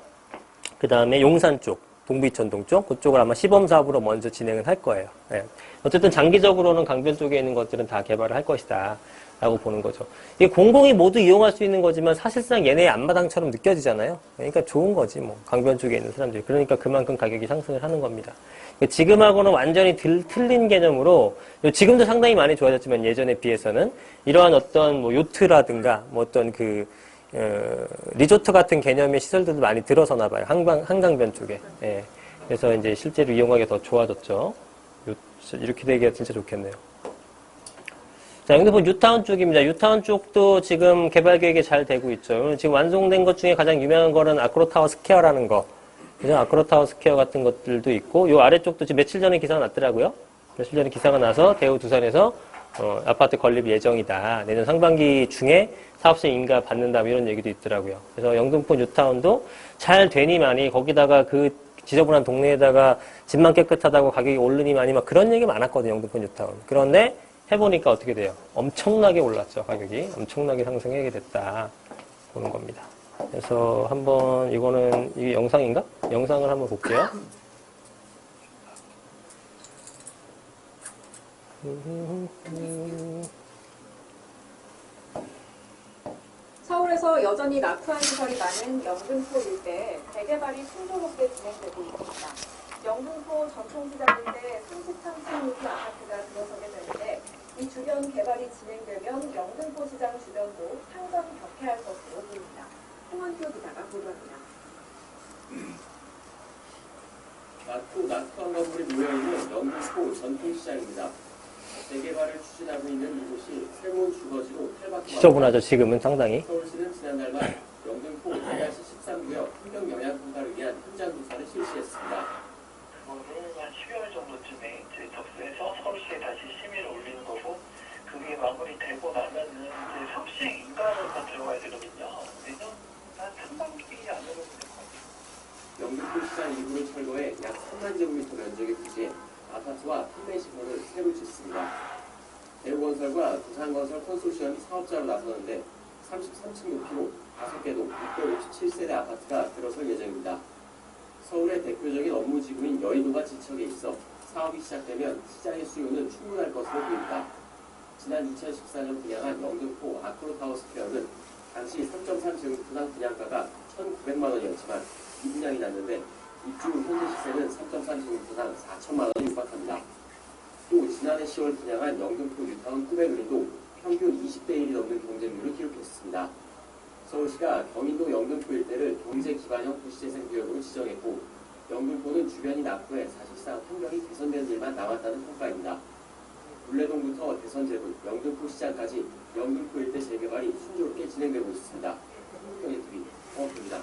그 다음에 용산 쪽, 동부이천동 쪽, 그쪽을 아마 시범 사업으로 먼저 진행을 할 거예요. 예. 어쨌든 장기적으로는 강변 쪽에 있는 것들은 다 개발을 할 것이다 라고 보는 거죠. 이게 공공이 모두 이용할 수 있는 거지만 사실상 얘네의 앞마당처럼 느껴지잖아요. 그러니까 좋은 거지 뭐 강변 쪽에 있는 사람들이. 그러니까 그만큼 가격이 상승을 하는 겁니다. 지금하고는 완전히 틀린 개념으로 지금도 상당히 많이 좋아졌지만 예전에 비해서는 이러한 어떤 뭐 요트라든가 뭐 어떤 리조트 같은 개념의 시설들도 많이 들어서나 봐요. 한강변 쪽에. 예. 그래서 이제 실제로 이용하기 더 좋아졌죠. 이렇게 되기가 진짜 좋겠네요. 자, 여기서 뉴타운 쪽입니다. 뉴타운 쪽도 지금 개발 계획이 잘 되고 있죠. 지금 완성된 것 중에 가장 유명한 거는 아크로타워 스퀘어라는 거. 그죠? 아크로타워 스퀘어 같은 것들도 있고, 요 아래쪽도 지금 며칠 전에 기사가 났더라고요. 며칠 전에 기사가 나서 대우 두산에서 아파트 건립 예정이다. 내년 상반기 중에 사업성 인가 받는다. 이런 얘기도 있더라고요. 그래서 영등포 뉴타운도 잘 되니만이 거기다가 그 지저분한 동네에다가 집만 깨끗하다고 가격이 오르니만이 막 그런 얘기 많았거든요. 영등포 뉴타운. 그런데 해보니까 어떻게 돼요? 엄청나게 올랐죠. 가격이. 엄청나게 상승하게 됐다. 보는 겁니다. 그래서 한번 이거는 이게 영상인가? 영상을 한번 볼게요. 서울에서 여전히 낙후한 시설이 많은 영등포 일대에 재개발이 순조롭게 진행되고 있습니다. 영등포 전통시장인데 33층 유지 아파트가 들어서게 되는데 이 주변 개발이 진행되면 영등포 시장 주변도 상당 격해할 것으로 보입니다. 홍원표 기자가 보도합니다. 낙후한 건물이 모여있는 영등포 전통시장입니다. 재개발을 추진하고 있는 이곳이 새로운 주거지로 탈바꿈. 지저분하죠. 지금은 상당히. 서울시는 지난달 말 영등포 대가시 13구역 환경영향평가를 위한 현장 조사를 실시했습니다. 그거를 한 12월 정도쯤에 저희 접수해서 서울시에 다시 심의를 올리는 거고 그게 마무리되고 나면은 이제 섭식 인가가 들어가야 되거든요. 내년 한 상반기 안으로 될 것 같아요. 영등포 시장 일부를 철거해 약 3만 제곱미터 면적의 부지에 아파트와 판매 시설을 새로 짓습니다. 대우건설과 두산건설 컨소시엄이 사업자로 나서는데 33층 높이로 5개동 657세대 아파트가 들어설 예정입니다. 서울의 대표적인 업무지구인 여의도가 지척에 있어 사업이 시작되면 시장의 수요는 충분할 것으로 보입니다. 지난 2014년 분양한 영등포 아크로타워 스퀘어는 당시 3.3제곱미터당 분양가가 1,900만 원이었지만 미분양이 났는데 입주 후 현재 시세는 3.3제곱미터당 4천만 원에 육박합니다. 또 지난해 10월 분양한 영등포 뉴타운 꾸베그린도 평균 20대 1이 넘는 경쟁률을 기록했습니다. 서울시가 경인도 영등포 일대를 경제 기반형 도시재생구역으로 지정했고 영등포는 주변이 낙후해 사실상 환경이 개선된 일만 남았다는 평가입니다. 물레동부터 대선제도, 영등포 시장까지 영등포 일대 재개발이 순조롭게 진행되고 있습니다. 한국경제TV 홍원표입니다.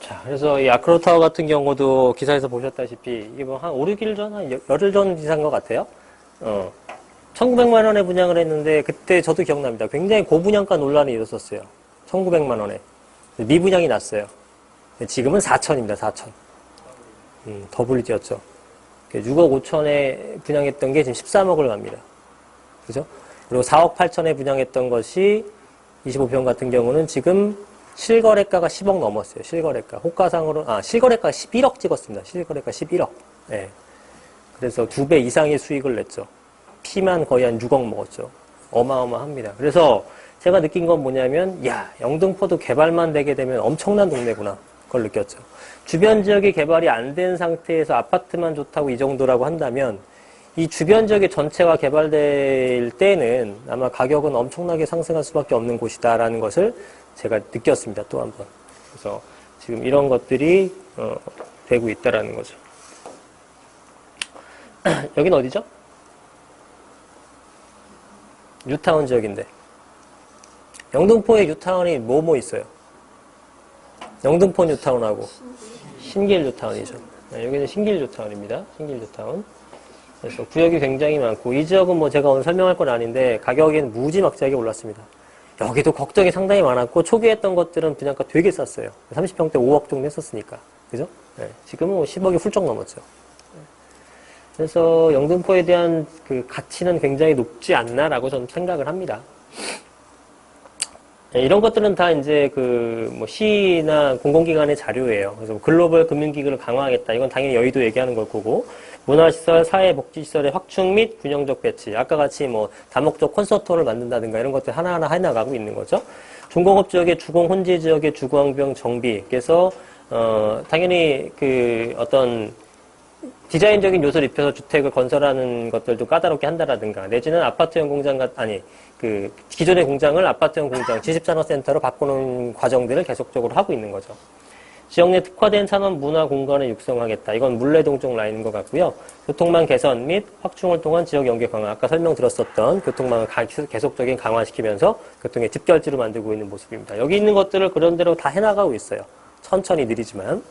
자, 그래서 이 아크로타워 같은 경우도 기사에서 보셨다시피 이게 뭐 한 5, 6일 전, 한 열흘 전 기사인 것 같아요. 1,900만 원에 분양을 했는데 그때 저도 기억납니다. 굉장히 고분양가 논란이 일었었어요. 1,900만 원에. 미분양이 났어요. 지금은 4천입니다. 4천. 더블이 뛰었죠. 6억 5천에 분양했던 게 지금 13억을 갑니다. 그죠? 그리고 4억 8천에 분양했던 것이 25평 같은 경우는 지금 실거래가가 10억 넘었어요. 실거래가. 호가상으로, 실거래가 11억 찍었습니다. 실거래가 11억. 예. 그래서 2배 이상의 수익을 냈죠. 피만 거의 한 6억 먹었죠. 어마어마합니다. 그래서 제가 느낀 건 뭐냐면, 야, 영등포도 개발만 되게 되면 엄청난 동네구나. 그걸 느꼈죠. 주변 지역이 개발이 안 된 상태에서 아파트만 좋다고 이 정도라고 한다면, 이 주변 지역의 전체가 개발될 때는 아마 가격은 엄청나게 상승할 수밖에 없는 곳이다라는 것을 제가 느꼈습니다. 또 한 번. 그래서 지금 이런 것들이 되고 있다라는 거죠. 여긴 어디죠? 뉴타운 지역인데. 영등포에 뉴타운이 뭐 있어요? 영등포 뉴타운하고 신길 뉴타운이죠. 네, 여기는 신길 뉴타운입니다. 신길 뉴타운. 그래서 구역이 굉장히 많고 이 지역은 뭐 제가 오늘 설명할 건 아닌데 가격은 무지막지하게 올랐습니다. 여기도 걱정이 상당히 많았고 초기에 했던 것들은 분양가 되게 쌌어요. 30평대 5억 정도 했었으니까. 그죠? 네, 지금은 뭐 10억이 훌쩍 넘었죠. 그래서 영등포에 대한 그 가치는 굉장히 높지 않나라고 저는 생각을 합니다. 네, 이런 것들은 다 이제 뭐 시나 공공기관의 자료예요. 그래서 글로벌 금융기금을 강화하겠다. 이건 당연히 여의도 얘기하는 걸 거고, 문화시설, 사회복지시설의 확충 및 균형적 배치. 아까 같이 뭐 다목적 콘서트홀을 만든다든가 이런 것들 하나하나 해나가고 있는 거죠. 중공업 지역의 주공 혼재 지역의 주거환경 정비. 그래서 당연히 어떤 디자인적인 요소를 입혀서 주택을 건설하는 것들도 까다롭게 한다라든가, 내지는 아파트형 공장 기존의 공장을 아파트형 공장, 지식산업센터로 바꾸는 과정들을 계속적으로 하고 있는 거죠. 지역 내 특화된 산업 문화 공간을 육성하겠다. 이건 물레동 쪽 라인인 것 같고요. 교통망 개선 및 확충을 통한 지역 연계 강화. 아까 설명드렸었던 교통망을 계속적인 강화시키면서 교통의 집결지로 만들고 있는 모습입니다. 여기 있는 것들을 그런 대로 다 해나가고 있어요. 천천히 느리지만.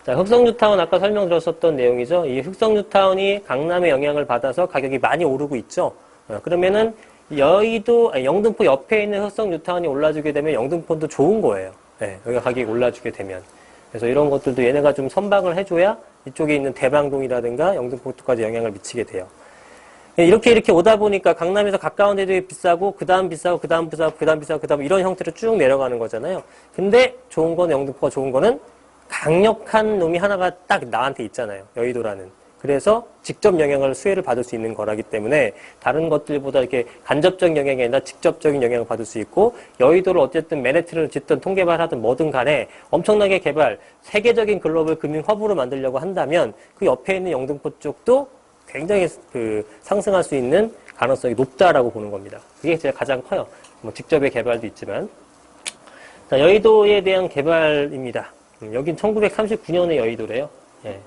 자, 흑성뉴타운 아까 설명드렸었던 내용이죠. 이 흑성뉴타운이 강남의 영향을 받아서 가격이 많이 오르고 있죠. 그러면은 영등포 옆에 있는 흑성뉴타운이 올라주게 되면 영등포도 좋은 거예요. 네, 여기가 가격이 올라주게 되면. 그래서 이런 것들도 얘네가 좀 선방을 해줘야 이쪽에 있는 대방동이라든가 영등포까지 영향을 미치게 돼요. 이렇게 오다 보니까 강남에서 가까운 데도 비싸고, 그 다음 비싸고, 그 다음 비싸고, 그 다음 비싸고, 그 다음 이런 형태로 쭉 내려가는 거잖아요. 근데 좋은 건, 영등포가 좋은 거는 강력한 놈이 하나가 딱 나한테 있잖아요. 여의도라는. 그래서 직접 영향을 수혜를 받을 수 있는 거라기 때문에 다른 것들보다 이렇게 간접적인 영향이 아니라 직접적인 영향을 받을 수 있고, 여의도를 어쨌든 맨해튼을 짓든 통개발하든 뭐든 간에 엄청나게 세계적인 글로벌 금융 허브로 만들려고 한다면 그 옆에 있는 영등포 쪽도 굉장히 상승할 수 있는 가능성이 높다라고 보는 겁니다. 그게 제가 가장 커요. 뭐 직접의 개발도 있지만. 자, 여의도에 대한 개발입니다. 여긴 1939년의 여의도래요. 예.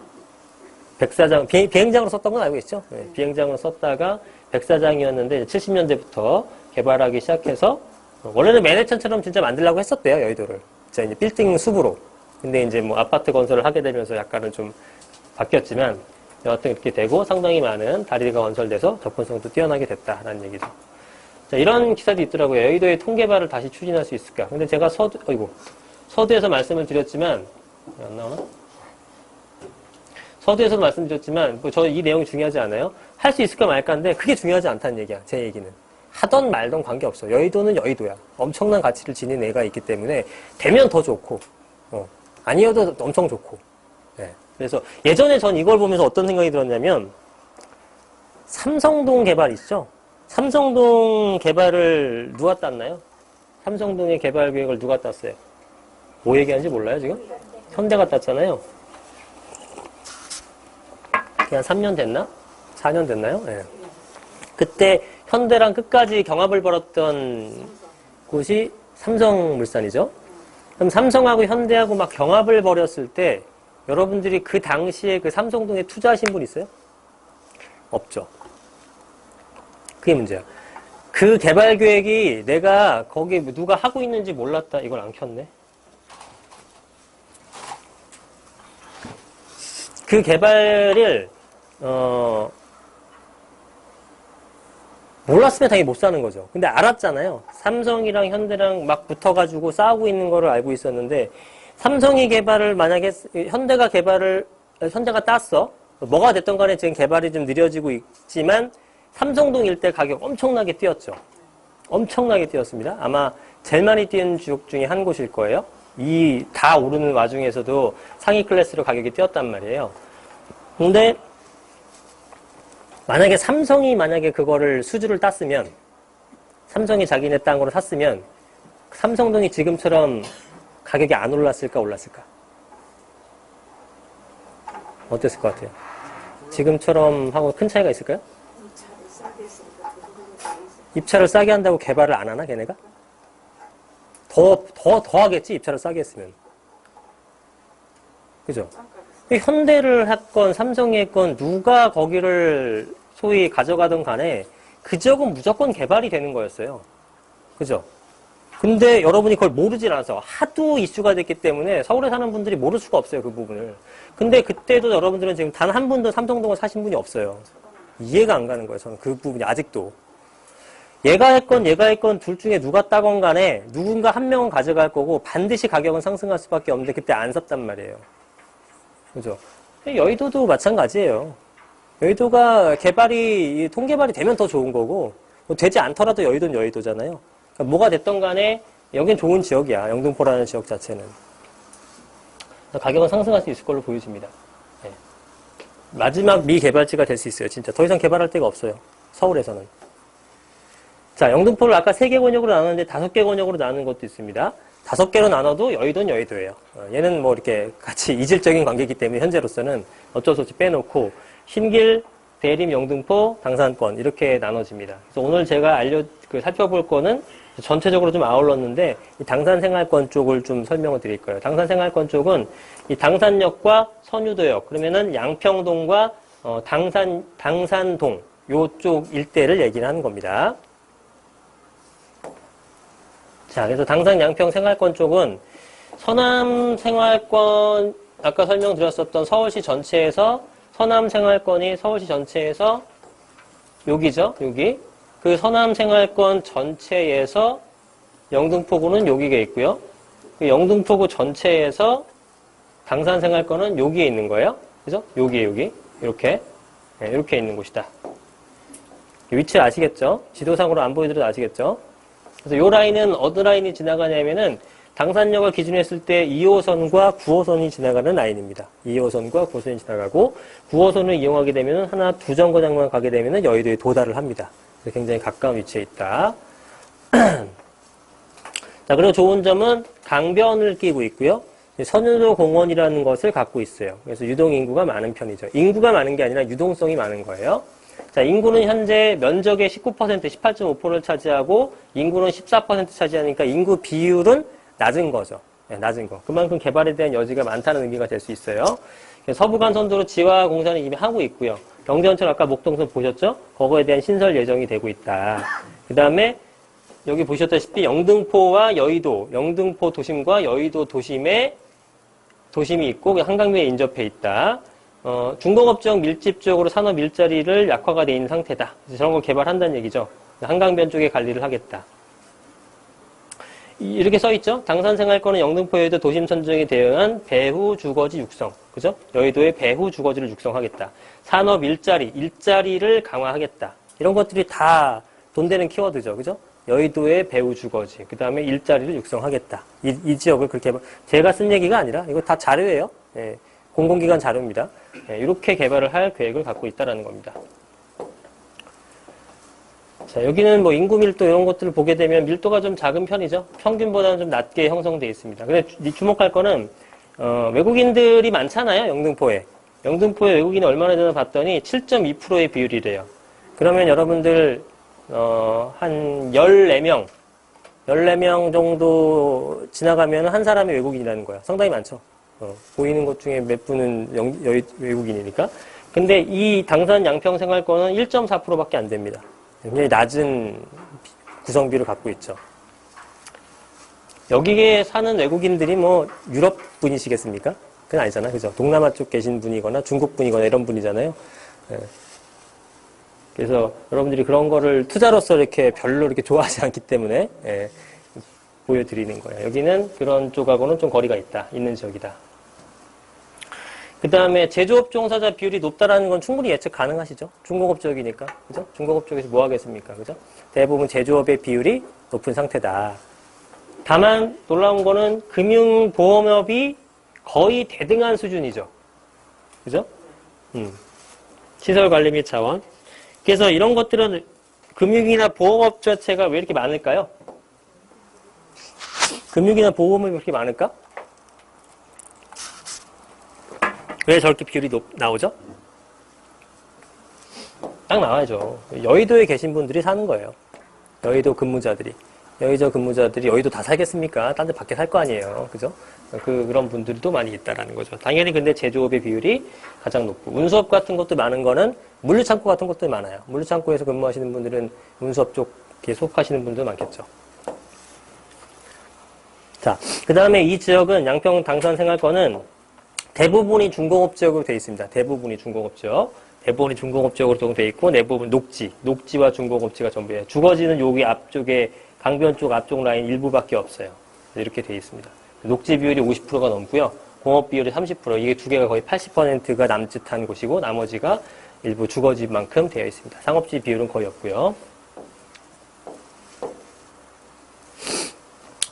백사장, 비행장으로 썼던 건 알고 있죠? 예. 비행장으로 썼다가 백사장이었는데 70년대부터 개발하기 시작해서 원래는 맨해튼처럼 진짜 만들려고 했었대요, 여의도를. 진짜 이제 빌딩 숲으로. 근데 이제 뭐 아파트 건설을 하게 되면서 약간은 좀 바뀌었지만 여하튼 이렇게 되고 상당히 많은 다리가 건설돼서 접근성도 뛰어나게 됐다라는 얘기죠. 자, 이런 기사도 있더라고요. 여의도의 통개발을 다시 추진할 수 있을까? 근데 제가 서두에서 말씀을 드렸지만, 안 나오나? 서두에서 말씀드렸지만, 저 이 내용이 중요하지 않아요? 할 수 있을까 말까인데, 그게 중요하지 않다는 얘기야, 제 얘기는. 하던 말던 관계없어. 여의도는 여의도야. 엄청난 가치를 지닌 애가 있기 때문에, 되면 더 좋고, 아니어도 엄청 좋고. 네. 그래서 예전에 전 이걸 보면서 어떤 생각이 들었냐면, 삼성동 개발 있죠? 삼성동 개발을 누가 땄나요? 삼성동의 개발 계획을 누가 땄어요? 뭐 얘기하는지 몰라요, 지금? 현대가 땄잖아요. 그냥 3년 됐나? 4년 됐나요? 네. 그때 현대랑 끝까지 경합을 벌였던 곳이 삼성물산이죠. 그럼 삼성하고 현대하고 막 경합을 벌였을 때 여러분들이 그 당시에 그 삼성동에 투자하신 분 있어요? 없죠. 그게 문제야. 그 개발 계획이 내가 거기 누가 하고 있는지 몰랐다. 이걸 안 켰네. 그 개발을 몰랐으면 당연히 못 사는 거죠. 근데 알았잖아요. 삼성이랑 현대랑 막 붙어가지고 싸우고 있는 거를 알고 있었는데, 삼성이 개발을 만약에 현대가 땄어. 뭐가 됐던 간에 지금 개발이 좀 느려지고 있지만 삼성동 일대 가격 엄청나게 뛰었죠. 엄청나게 뛰었습니다. 아마 제일 많이 뛰는 지역 중에 한 곳일 거예요. 이 다 오르는 와중에서도 상위 클래스로 가격이 뛰었단 말이에요. 근데 만약에 삼성이 그거를 수주를 땄으면, 삼성이 자기네 땅으로 샀으면 삼성동이 지금처럼 가격이 안 올랐을까 올랐을까? 어땠을 것 같아요? 지금처럼 하고 큰 차이가 있을까요? 차를 싸게 했으니까 그 부분이 다 있어. 입찰을 싸게 한다고 개발을 안 하나, 걔네가? 더 하겠지, 입찰을 싸게 했으면. 그죠? 현대를 했건, 삼성이 했건, 누가 거기를 소위 가져가든 간에 그 지역은 무조건 개발이 되는 거였어요. 그죠? 근데 여러분이 그걸 모르질 않아서 하도 이슈가 됐기 때문에 서울에 사는 분들이 모를 수가 없어요, 그 부분을. 근데 그때도 여러분들은 지금 단 한 분도 삼성동을 사신 분이 없어요. 이해가 안 가는 거예요, 저는 그 부분이 아직도. 얘가 했건 둘 중에 누가 따건 간에 누군가 한 명은 가져갈 거고 반드시 가격은 상승할 수밖에 없는데 그때 안 샀단 말이에요. 그죠? 여의도도 마찬가지예요. 여의도가 통개발이 되면 더 좋은 거고, 뭐 되지 않더라도 여의도는 여의도잖아요. 그러니까 뭐가 됐던 간에 여긴 좋은 지역이야. 영등포라는 지역 자체는. 가격은 상승할 수 있을 걸로 보여집니다. 네. 마지막 미개발지가 될 수 있어요. 진짜 더 이상 개발할 데가 없어요. 서울에서는. 자, 영등포를 아까 3개 권역으로 나눴는데 5개 권역으로 나누는 것도 있습니다. 5개로 나눠도 여의도는 여의도예요. 얘는 뭐 이렇게 같이 이질적인 관계이기 때문에 현재로서는 어쩔 수 없이 빼놓고 신길, 대림, 영등포, 당산권 이렇게 나눠집니다. 그래서 오늘 제가 살펴볼 거는 전체적으로 좀 아울렀는데 이 당산생활권 쪽을 좀 설명을 드릴 거예요. 당산생활권 쪽은 이 당산역과 선유도역 그러면은 양평동과 당산동 요쪽 일대를 얘기를 하는 겁니다. 자, 그래서 당산 양평 생활권 쪽은 서남 생활권 아까 설명드렸었던 서울시 전체에서 서남 생활권이 서울시 전체에서 여기죠, 여기. 그 서남 생활권 전체에서 영등포구는 여기가 있고요. 그 영등포구 전체에서 당산 생활권은 여기에 있는 거예요. 그죠? 여기. 이렇게. 네, 이렇게 있는 곳이다. 위치 아시겠죠? 지도상으로 안 보여드려도 아시겠죠? 그래서 이 라인은 어느 라인이 지나가냐면은 당산역을 기준으로 했을 때 2호선과 9호선이 지나가는 라인입니다. 2호선과 9호선이 지나가고 9호선을 이용하게 되면 하나 두 정거장만 가게 되면 여의도에 도달을 합니다. 그래서 굉장히 가까운 위치에 있다. 자, 그리고 좋은 점은 강변을 끼고 있고요. 선유도 공원이라는 것을 갖고 있어요. 그래서 유동 인구가 많은 편이죠. 인구가 많은 게 아니라 유동성이 많은 거예요. 자, 인구는 현재 면적의 19%, 18.5%를 차지하고 인구는 14% 차지하니까 인구 비율은 낮은 거죠. 네, 낮은 거. 그만큼 개발에 대한 여지가 많다는 의미가 될 수 있어요. 서부간선도로 지화 공사는 이미 하고 있고요. 경전철 아까 목동선 보셨죠? 거기에 대한 신설 예정이 되고 있다. 그 다음에 여기 보셨다시피 영등포와 여의도, 영등포 도심과 여의도 도심이 있고 한강변에 인접해 있다. 중공업종 밀집적으로 산업 일자리를 약화가 돼 있는 상태다. 그래서 저런 걸 개발한다는 얘기죠. 한강변 쪽에 관리를 하겠다. 이렇게 써있죠. 당산생활권은 영등포 여의도 도심 선정에 대응한 배후 주거지 육성. 그죠? 여의도의 배후 주거지를 육성하겠다. 산업 일자리를 강화하겠다. 이런 것들이 다 돈 되는 키워드죠. 그죠? 여의도의 배후 주거지. 그 다음에 일자리를 육성하겠다. 이 지역을 그렇게, 제가 쓴 얘기가 아니라, 이거 다 자료예요. 예, 공공기관 자료입니다. 예, 이렇게 개발을 할 계획을 갖고 있다는 겁니다. 자, 여기는 뭐 인구 밀도 이런 것들을 보게 되면 밀도가 좀 작은 편이죠. 평균보다는 좀 낮게 형성되어 있습니다. 근데 주목할 거는 외국인들이 많잖아요. 영등포에 외국인이 얼마나 되나 봤더니 7.2%의 비율이래요. 그러면 여러분들 한 14명 정도 지나가면 한 사람이 외국인이라는 거야. 상당히 많죠. 보이는 것 중에 몇 분은 외국인이니까. 근데 이 당산 양평 생활권은 1.4%밖에 안 됩니다. 굉장히 낮은 구성비를 갖고 있죠. 여기에 사는 외국인들이 뭐 유럽 분이시겠습니까? 그건 아니잖아. 그죠? 동남아 쪽 계신 분이거나 중국 분이거나 이런 분이잖아요. 예. 그래서 여러분들이 그런 거를 투자로서 이렇게 별로 이렇게 좋아하지 않기 때문에 예, 보여드리는 거예요. 여기는 그런 쪽하고는 좀 거리가 있는 지역이다. 그 다음에 제조업 종사자 비율이 높다라는 건 충분히 예측 가능하시죠? 중공업 쪽이니까. 그죠? 중공업 쪽에서 뭐 하겠습니까? 그죠? 대부분 제조업의 비율이 높은 상태다. 다만 놀라운 거는 금융보험업이 거의 대등한 수준이죠. 그죠? 시설관리 및 자원. 그래서 이런 것들은 금융이나 보험업 자체가 왜 이렇게 많을까요? 금융이나 보험업이 왜 이렇게 많을까? 왜 저렇게 비율이 나오죠? 딱 나와야죠. 여의도에 계신 분들이 사는 거예요. 여의도 근무자들이. 여의도 다 살겠습니까? 딴 데 밖에 살 거 아니에요. 그죠? 그런 분들도 많이 있다라는 거죠. 당연히 근데 제조업의 비율이 가장 높고, 운수업 같은 것도 많은 거는 물류창고 같은 것도 많아요. 물류창고에서 근무하시는 분들은 운수업 쪽에 속하시는 분도 많겠죠. 자, 그 다음에 이 지역은 양평 당산 생활권은 대부분이 중공업 지역으로 되어 있습니다. 대부분이 중공업 지역으로 되어 있고, 대부분 녹지와 중공업지가 전부예요. 주거지는 여기 앞쪽에 강변 쪽 앞쪽 라인 일부밖에 없어요. 이렇게 되어 있습니다. 녹지 비율이 50%가 넘고요. 공업 비율이 30%, 이게 두 개가 거의 80%가 남짓한 곳이고, 나머지가 일부 주거지만큼 되어 있습니다. 상업지 비율은 거의 없고요.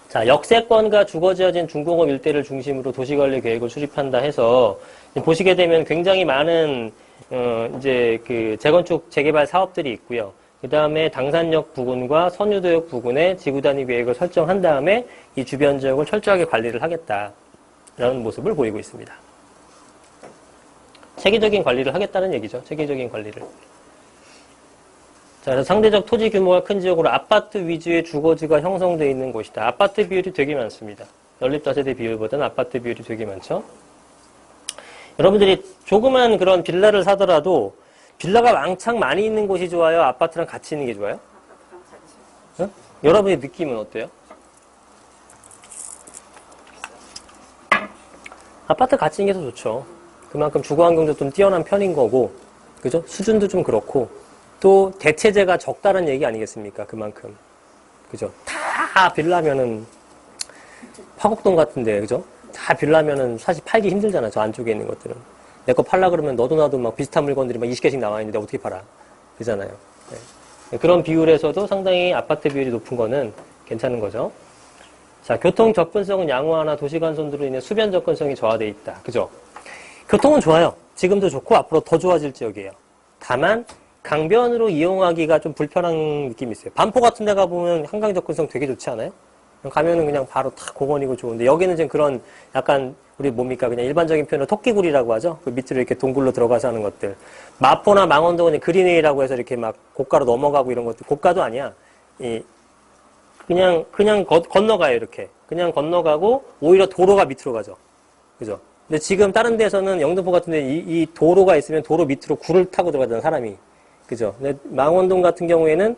자, 역세권과 주거지어진 중공업 일대를 중심으로 도시관리 계획을 수립한다 해서 보시게 되면 굉장히 많은 이제 그 재건축 재개발 사업들이 있고요. 그 다음에 당산역 부근과 선유도역 부근에 지구 단위 계획을 설정한 다음에 이 주변 지역을 철저하게 관리를 하겠다라는 모습을 보이고 있습니다. 체계적인 관리를 하겠다는 얘기죠. 체계적인 관리를. 자, 그래서 상대적 토지 규모가 큰 지역으로 아파트 위주의 주거지가 형성되어 있는 곳이다. 아파트 비율이 되게 많습니다. 연립다세대 비율보다는 아파트 비율이 되게 많죠. 여러분들이 조그만 그런 빌라를 사더라도 빌라가 왕창 많이 있는 곳이 좋아요? 아파트랑 같이 있는 게 좋아요? 응? 여러분의 느낌은 어때요? 아파트 같이 있는 게 더 좋죠. 그만큼 주거환경도 좀 뛰어난 편인 거고, 그죠? 수준도 좀 그렇고, 또 대체재가 적다는 얘기 아니겠습니까? 그만큼. 그죠? 다 빌라면은 화곡동 같은데, 그죠? 다 빌라면은 사실 팔기 힘들잖아. 저 안쪽에 있는 것들은. 내 거 팔라 그러면 너도 나도 막 비슷한 물건들이 막 20개씩 나와 있는데 어떻게 팔아? 그잖아요. 네. 그런 비율에서도 상당히 아파트 비율이 높은 거는 괜찮은 거죠. 자, 교통 접근성은 양호하나 도시간선도로 인해 수변 접근성이 저하되어 있다. 그죠? 교통은 좋아요. 지금도 좋고 앞으로 더 좋아질 지역이에요. 다만 강변으로 이용하기가 좀 불편한 느낌이 있어요. 반포 같은 데 가보면 한강 접근성 되게 좋지 않아요? 가면은 그냥 바로 다 공원이고 좋은데, 여기는 지금 그런 약간 우리 뭡니까? 그냥 일반적인 표현으로 토끼굴이라고 하죠? 그 밑으로 이렇게 동굴로 들어가서 하는 것들. 마포나 망원동은 그린웨이라고 해서 이렇게 막 고가로 넘어가고 이런 것들. 고가도 아니야. 그냥 건너가요, 이렇게. 그냥 건너가고 오히려 도로가 밑으로 가죠. 그죠? 근데 지금 다른 데서는 영등포 같은 데 이 도로가 있으면 도로 밑으로 굴을 타고 들어가잖아, 사람이. 그죠? 근데 망원동 같은 경우에는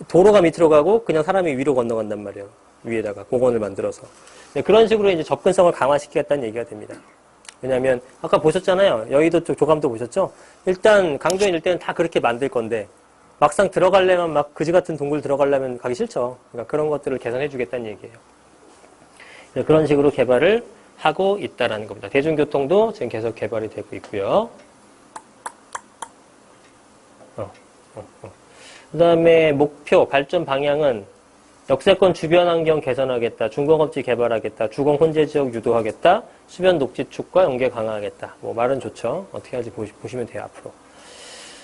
도로가 밑으로 가고 그냥 사람이 위로 건너간단 말이에요. 위에다가 공원을 만들어서. 그런 식으로 이제 접근성을 강화시키겠다는 얘기가 됩니다. 왜냐하면 아까 보셨잖아요. 여의도 쪽 조감도 보셨죠? 일단 강변 일대는 다 그렇게 만들 건데 막상 들어가려면 막 그지 같은 동굴 들어가려면 가기 싫죠. 그러니까 그런 것들을 개선해 주겠다는 얘기예요. 그런 식으로 개발을 하고 있다라는 겁니다. 대중교통도 지금 계속 개발이 되고 있고요. 그 다음에 목표, 발전 방향은 역세권 주변 환경 개선하겠다, 중공업지 개발하겠다, 주공 혼재 지역 유도하겠다, 수변 녹지축과 연계 강화하겠다. 뭐 말은 좋죠. 어떻게 할지 보시면 돼요, 앞으로.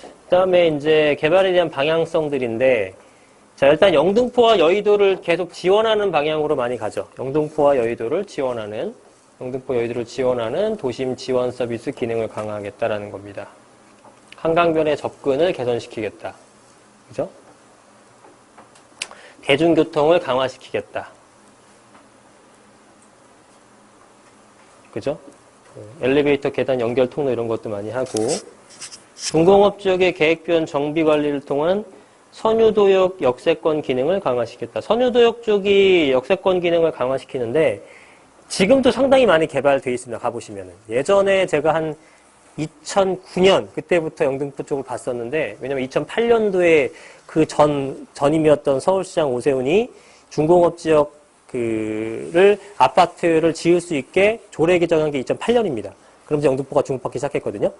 그 다음에 이제 개발에 대한 방향성들인데, 자, 일단 영등포와 여의도를 계속 지원하는 방향으로 많이 가죠. 영등포 여의도를 지원하는 도심 지원 서비스 기능을 강화하겠다라는 겁니다. 한강변의 접근을 개선시키겠다. 그죠? 대중교통을 강화시키겠다. 그죠? 엘리베이터, 계단 연결 통로 이런 것도 많이 하고, 중공업 지역의 계획변 정비 관리를 통한 선유도역 역세권 기능을 강화시켰다. 선유도역 쪽이 역세권 기능을 강화시키는데 지금도 상당히 많이 개발되어 있습니다. 가보시면은. 예전에 제가 한 2009년 그때부터 영등포 쪽을 봤었는데, 왜냐면 2008년도에 그 전임이었던 서울시장 오세훈이 중공업 지역 그를 아파트를 지을 수 있게 조례 개정한 게 2008년입니다. 그러면서 영등포가 주목받기 시작했거든요.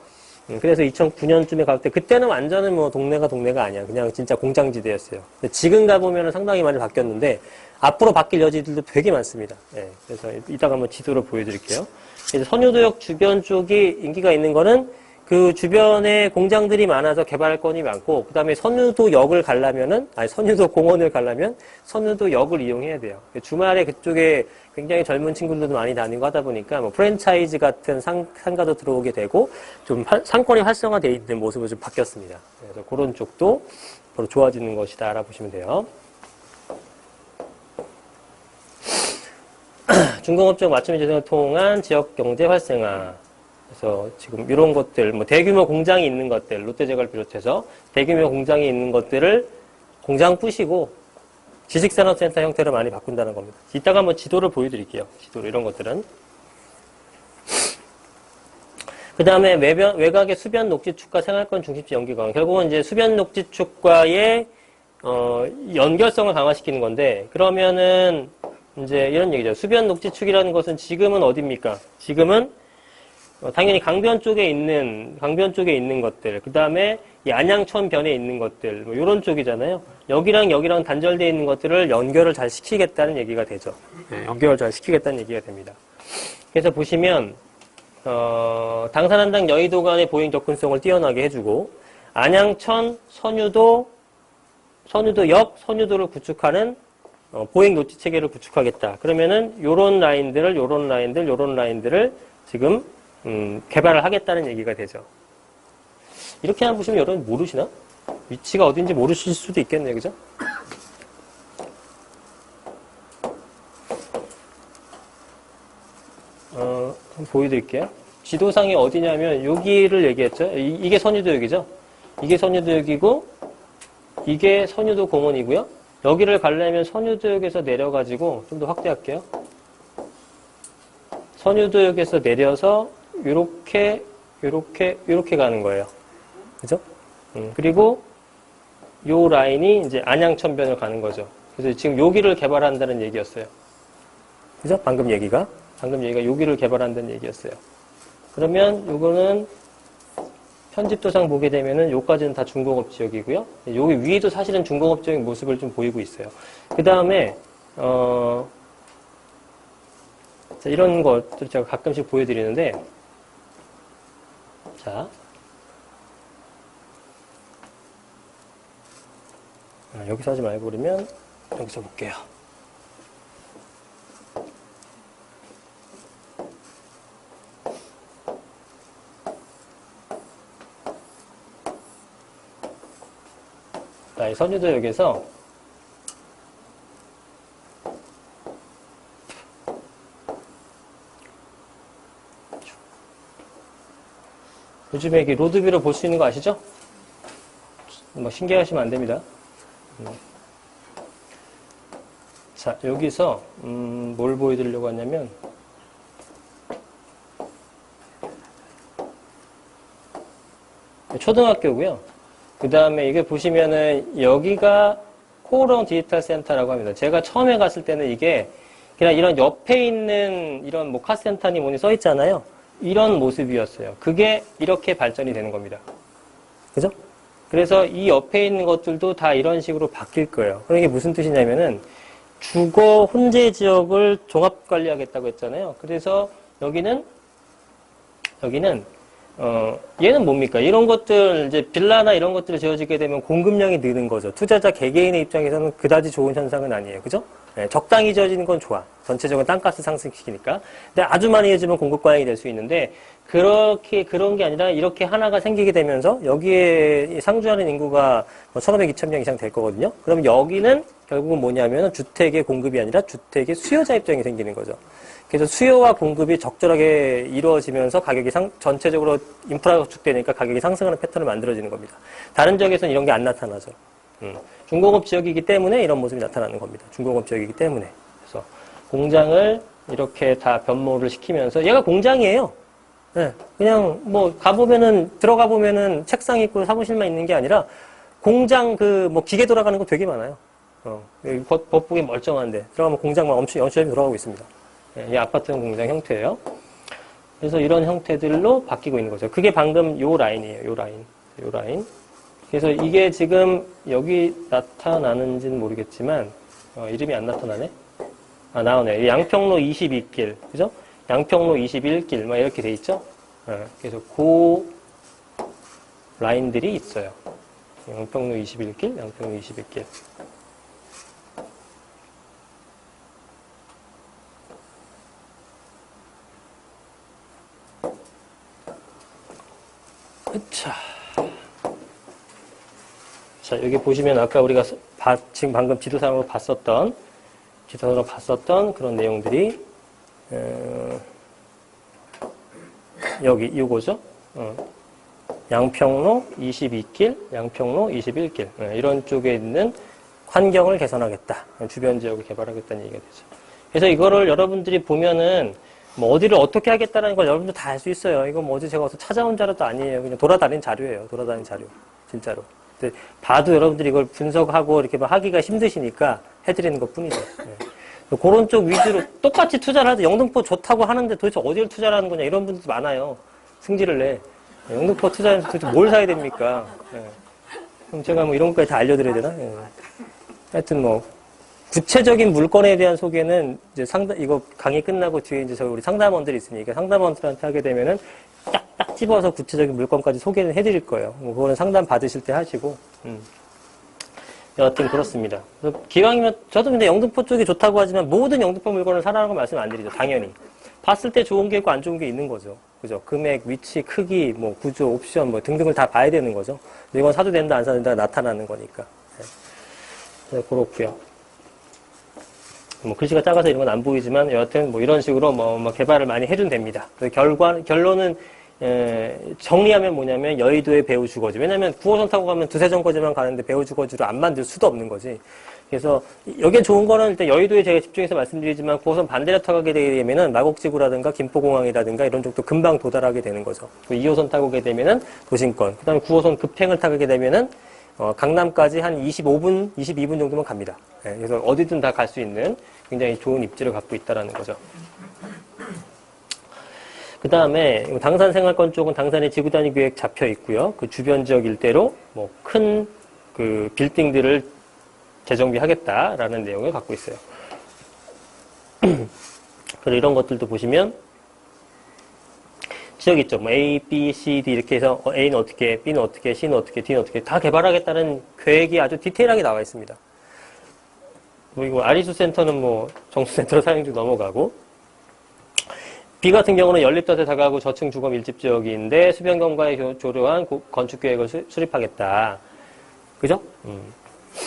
그래서 2009년쯤에 갈 때 그때는 완전히 뭐 동네가 아니야. 그냥 진짜 공장지대였어요. 근데 지금 가보면 상당히 많이 바뀌었는데 앞으로 바뀔 여지들도 되게 많습니다. 예, 그래서 이따가 한번 지도를 보여드릴게요. 그래서 선유도역 주변 쪽이 인기가 있는 거는 그 주변에 공장들이 많아서 개발할 건이 많고, 그 다음에 선유도역을 가려면은, 아니, 선유도 공원을 가려면 선유도역을 이용해야 돼요. 주말에 그쪽에 굉장히 젊은 친구들도 많이 다니고 하다 보니까 뭐 프랜차이즈 같은 상가도 들어오게 되고, 좀 상권이 활성화되어 있는 모습으로 좀 바뀌었습니다. 그래서 그런 쪽도 바로 좋아지는 것이다 알아보시면 돼요. 중공업적 맞춤 재생을 통한 지역 경제 활성화. 그래서 지금 이런 것들, 뭐 대규모 공장이 있는 것들, 롯데제과를 비롯해서 대규모 공장이 있는 것들을 공장 부시고 지식산업센터 형태로 많이 바꾼다는 겁니다. 이따가 한번 지도를 보여드릴게요. 지도로 이런 것들은. 그 다음에 외곽의 수변 녹지축과 생활권 중심지 연계 강화. 결국은 이제 수변 녹지축과의 연결성을 강화시키는 건데, 그러면은 이제 이런 얘기죠. 수변 녹지축이라는 것은 지금은 어디입니까? 지금은 당연히 강변 쪽에 있는 것들, 그 다음에 이 안양천 변에 있는 것들, 뭐 이런 쪽이잖아요. 여기랑 단절되어 있는 것들을 연결을 잘 시키겠다는 얘기가 되죠. 네, 연결을 잘 시키겠다는 얘기가 됩니다. 그래서 보시면 당산한당 여의도 간의 보행 접근성을 뛰어나게 해주고, 안양천 선유도역, 선유도를 구축하는 보행 녹지 체계를 구축하겠다. 그러면은 요런 라인들을 지금 개발을 하겠다는 얘기가 되죠. 이렇게 한번 보시면 여러분 모르시나? 위치가 어딘지 모르실 수도 있겠네요. 그죠? 한번 보여드릴게요. 지도상이 어디냐면 여기를 얘기했죠. 이게 선유도역이죠. 이게 선유도역이고 이게 선유도 공원이고요. 여기를 가려면 선유도역에서 내려가지고 좀 더 확대할게요. 선유도역에서 내려서 요렇게 가는 거예요. 그죠? 그리고 요 라인이 이제 안양천변을 가는 거죠. 그래서 지금 여기를 개발한다는 얘기였어요. 그죠? 방금 얘기가 여기를 개발한다는 얘기였어요. 그러면 요거는 편집도상 보게 되면은 요까지는 다 중공업 지역이고요. 여기 위에도 사실은 중공업적인 모습을 좀 보이고 있어요. 그 다음에 자, 이런 것들 제가 가끔씩 보여드리는데, 자, 여기서 하지 말고 그러면 여기서 볼게요. 자, 이 선유도역에서 요즘에 이게 로드뷰로 볼 수 있는 거 아시죠? 뭐 신기하시면 안 됩니다. 자, 여기서 뭘 보여드리려고 하냐면 초등학교고요. 그 다음에 이게 보시면은 여기가 코오롱 디지털 센터라고 합니다. 제가 처음에 갔을 때는 이게 그냥 이런 옆에 있는 이런 뭐 카센터니 뭐니 써 있잖아요. 이런 모습이었어요. 그게 이렇게 발전이 되는 겁니다. 그죠? 그래서 이 옆에 있는 것들도 다 이런 식으로 바뀔 거예요. 그럼 이게 무슨 뜻이냐면은 주거 혼재 지역을 종합 관리하겠다고 했잖아요. 그래서 여기는 얘는 뭡니까? 이런 것들, 이제 빌라나 이런 것들이 지어지게 되면 공급량이 느는 거죠. 투자자 개개인의 입장에서는 그다지 좋은 현상은 아니에요. 그죠? 네, 적당히 지어지는 건 좋아. 전체적으로 땅값을 상승시키니까. 근데 아주 많이 지어지면 공급 과잉이 될 수 있는데, 그런 게 아니라 이렇게 하나가 생기게 되면서 여기에 상주하는 인구가 1,500, 2,000명 이상 될 거거든요. 그럼 여기는 결국은 뭐냐면 주택의 공급이 아니라 주택의 수요자 입장이 생기는 거죠. 그래서 수요와 공급이 적절하게 이루어지면서 가격이 전체적으로 인프라가 구축되니까 가격이 상승하는 패턴을 만들어지는 겁니다. 다른 지역에서는 이런 게 안 나타나죠. 중공업 지역이기 때문에 이런 모습이 나타나는 겁니다. 중공업 지역이기 때문에. 그래서 공장을 이렇게 다 변모를 시키면서 얘가 공장이에요. 네, 그냥 뭐 들어가 보면은 책상 있고 사무실만 있는 게 아니라 공장 기계 돌아가는 거 되게 많아요. 겉보기 멀쩡한데 들어가면 공장만 엄청 열심히 돌아가고 있습니다. 이 아파트는 공장 형태예요. 그래서 이런 형태들로 바뀌고 있는 거죠. 그게 방금 요 라인이에요. 요 라인. 그래서 이게 지금 여기 나타나는지는 모르겠지만 이름이 안 나타나네. 나오네. 양평로 22길, 그죠? 양평로 21길 막 이렇게 돼 있죠. 그래서 라인들이 있어요. 양평로 21길, 양평로 21길. 자, 여기 보시면 아까 우리가 지금 방금 지도상으로 봤었던 그런 내용들이, 여기, 이거죠. 양평로 22길, 양평로 21길. 이런 쪽에 있는 환경을 개선하겠다. 주변 지역을 개발하겠다는 얘기가 되죠. 그래서 이거를 여러분들이 보면은 뭐 어디를 어떻게 하겠다는 걸 여러분들 다 알 수 있어요. 이거 뭐 어제 제가 어디서 찾아온 자료도 아니에요. 그냥 돌아다닌 자료예요. 돌아다닌 자료. 진짜로. 근데 봐도 여러분들이 이걸 분석하고 이렇게 막 하기가 힘드시니까 해드리는 것 뿐이죠. 네. 그런 쪽 위주로 똑같이 투자를 하도 영등포 좋다고 하는데 도대체 어디를 투자를 하는 거냐 이런 분들도 많아요. 승질을 내. 영등포 투자해서 도대체 뭘 사야 됩니까? 네. 그럼 제가 뭐 이런 것까지 다 알려드려야 되나? 네. 하여튼 뭐 구체적인 물건에 대한 소개는 이제 이거 강의 끝나고 뒤에 이제 우리 상담원들이 있으니까 상담원들한테 하게 되면은 딱 집어서 구체적인 물건까지 소개를 해드릴 거예요. 뭐 그거는 상담 받으실 때 하시고. 여하튼 그렇습니다. 기왕이면 저도 근데 영등포 쪽이 좋다고 하지만 모든 영등포 물건을 사라는 건 말씀 안 드리죠. 당연히. 봤을 때 좋은 게 있고 안 좋은 게 있는 거죠. 그죠? 금액, 위치, 크기, 뭐 구조, 옵션 뭐 등등을 다 봐야 되는 거죠. 근데 이건 사도 된다 안 사도 된다 나타나는 거니까. 네. 그렇고요. 뭐 글씨가 작아서 이런 건 안 보이지만 여하튼 뭐 이런 식으로 뭐 개발을 많이 해준 됩니다. 결론은 정리하면 뭐냐면 여의도의 배우 주거지. 왜냐면 9호선 타고 가면 두세 정거지만 가는데 배우 주거지로 안 만들 수도 없는 거지. 그래서 여기에 좋은 거는 일단 여의도에 제가 집중해서 말씀드리지만 9호선 반대로 타고 가게 되면은 마곡지구라든가 김포공항이라든가 이런 쪽도 금방 도달하게 되는 거죠. 2호선 타고 가게 되면은 도심권. 그 다음에 9호선 급행을 타게 되면은 강남까지 한 25분, 22분 정도면 갑니다. 네, 그래서 어디든 다 갈 수 있는 굉장히 좋은 입지를 갖고 있다라는 거죠. 그 다음에 당산 생활권 쪽은 당산의 지구단위 계획 잡혀 있고요. 그 주변 지역 일대로 뭐 큰 그 빌딩들을 재정비하겠다라는 내용을 갖고 있어요. 그리고 이런 것들도 보시면 지역 있죠. 뭐 A, B, C, D 이렇게 해서 A는 어떻게, B는 어떻게, C는 어떻게, D는 어떻게 다 개발하겠다는 계획이 아주 디테일하게 나와 있습니다. 뭐 이거 아리수 센터는 뭐 정수센터로 사용 중 넘어가고 B 같은 경우는 연립도시에 다가가고 저층 주거 밀집 지역인데 수변경과에 조료한 건축 계획을 수립하겠다. 그죠?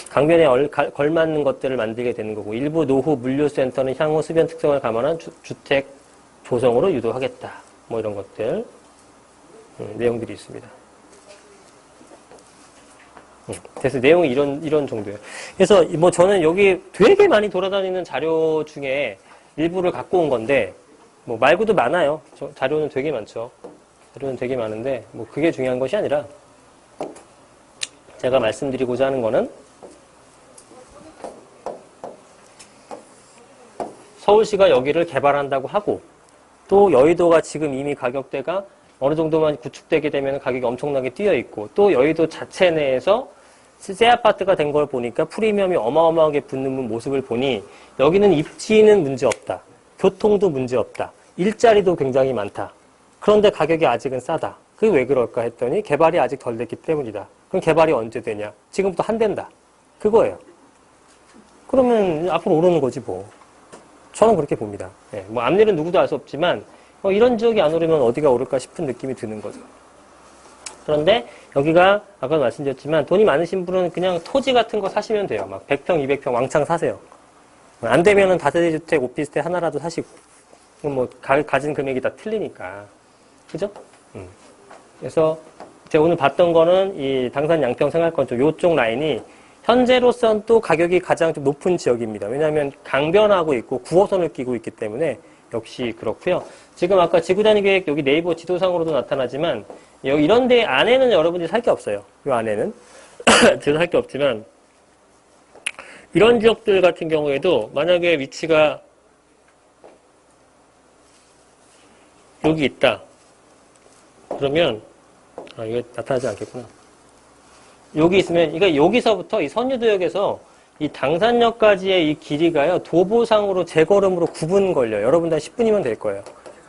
강변에 걸맞는 것들을 만들게 되는 거고 일부 노후 물류센터는 향후 수변 특성을 감안한 주택 조성으로 유도하겠다. 뭐 이런 것들 내용들이 있습니다. 그래서 내용이 이런 정도예요. 그래서 뭐 저는 여기 되게 많이 돌아다니는 자료 중에 일부를 갖고 온 건데 뭐 말고도 많아요. 자료는 되게 많죠. 자료는 되게 많은데 뭐 그게 중요한 것이 아니라 제가 말씀드리고자 하는 거는 서울시가 여기를 개발한다고 하고 또 여의도가 지금 이미 가격대가 어느 정도만 구축되게 되면 가격이 엄청나게 뛰어있고 또 여의도 자체 내에서 새 아파트가 된 걸 보니까 프리미엄이 어마어마하게 붙는 모습을 보니 여기는 입지는 문제없다. 교통도 문제없다. 일자리도 굉장히 많다. 그런데 가격이 아직은 싸다. 그게 왜 그럴까 했더니 개발이 아직 덜 됐기 때문이다. 그럼 개발이 언제 되냐? 지금부터 한댄다. 그거예요. 그러면 앞으로 오르는 거지 뭐. 저는 그렇게 봅니다. 네, 뭐 앞일은 누구도 알 수 없지만 이런 지역이 안 오르면 어디가 오를까 싶은 느낌이 드는 거죠. 그런데 여기가 아까 말씀드렸지만 돈이 많으신 분은 그냥 토지 같은 거 사시면 돼요. 막 100평, 200평 왕창 사세요. 안 되면은 다세대 주택, 오피스텔 하나라도 사시고 뭐 가진 금액이 다 틀리니까. 그죠? 그래서 제가 오늘 봤던 거는 이 당산 양평 생활권 쪽 요쪽 라인이 현재로선 또 가격이 가장 좀 높은 지역입니다. 왜냐하면 강변하고 있고 9호선을 끼고 있기 때문에 역시 그렇고요. 지금 아까 지구단위 계획 여기 네이버 지도상으로도 나타나지만 여기 이런 데 안에는 여러분들이 살 게 없어요. 이 안에는 제가 살 게 없지만 이런 지역들 같은 경우에도 만약에 위치가 여기 있다. 그러면 이거 나타나지 않겠구나. 여기 있으면, 그러니까 여기서부터 이 선유도역에서 이 당산역까지의 이 길이가요, 도보상으로 재걸음으로 9분 걸려요. 여러분들 한 10분이면 될 거예요.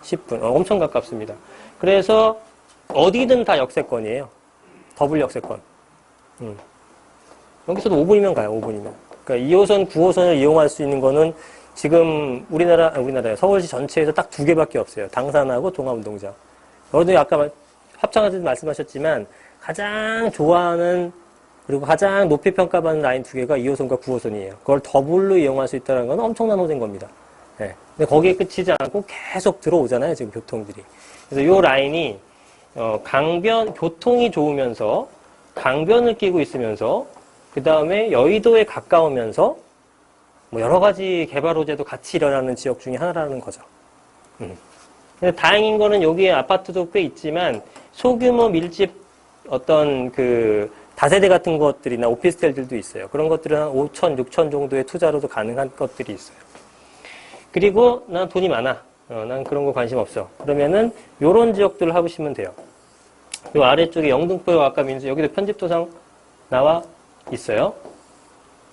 10분. 엄청 가깝습니다. 그래서 어디든 다 역세권이에요. 더블 역세권. 여기서도 5분이면 가요, 5분이면. 그러니까 2호선, 9호선을 이용할 수 있는 거는 지금 우리나라에 서울시 전체에서 딱 2개밖에 없어요. 당산하고 동아운동장. 여러분들이 아까 합창하실 때 말씀하셨지만 가장 좋아하는 그리고 가장 높이 평가받는 라인 2개가 2호선과 9호선이에요. 그걸 더블로 이용할 수 있다는 건 엄청난 호재인 겁니다. 네. 근데 거기에 끝이지 않고 계속 들어오잖아요, 지금 교통들이. 그래서 이 라인이 교통이 좋으면서 강변을 끼고 있으면서 그 다음에 여의도에 가까우면서 뭐 여러 가지 개발 호재도 같이 일어나는 지역 중에 하나라는 거죠. 근데 다행인 거는 여기에 아파트도 꽤 있지만 소규모 밀집 어떤 그 다세대 같은 것들이나 오피스텔들도 있어요. 그런 것들은 한 5천, 6천 정도의 투자로도 가능한 것들이 있어요. 그리고 난 돈이 많아. 난 그런 거 관심 없어. 그러면은 요런 지역들을 해보시면 돼요. 요 아래쪽에 영등포 아까 여기도 편집도상 나와 있어요.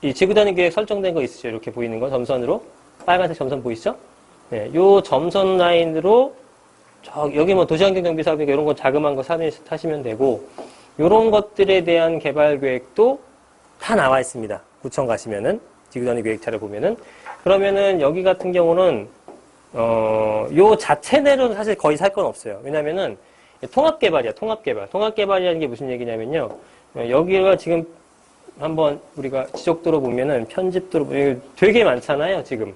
이 지구단위 계획 설정된 거 있으시죠? 이렇게 보이는 거 점선으로 빨간색 점선 보이시죠? 네, 요 점선 라인으로 여기 뭐 도시환경정비사업이니까 이런 거 자그마한 거 타시면 되고 요런 것들에 대한 개발 계획도 다 나와 있습니다. 구청 가시면은 지구단위 계획차를 보면은 그러면은 여기 같은 경우는 요 자체 내로는 사실 거의 살 건 없어요. 왜냐면은 통합개발이야, 통합개발. 통합개발이라는 게 무슨 얘기냐면요. 여기가 지금 한번 우리가 지적도로 보면은 편집도로 되게 많잖아요, 지금.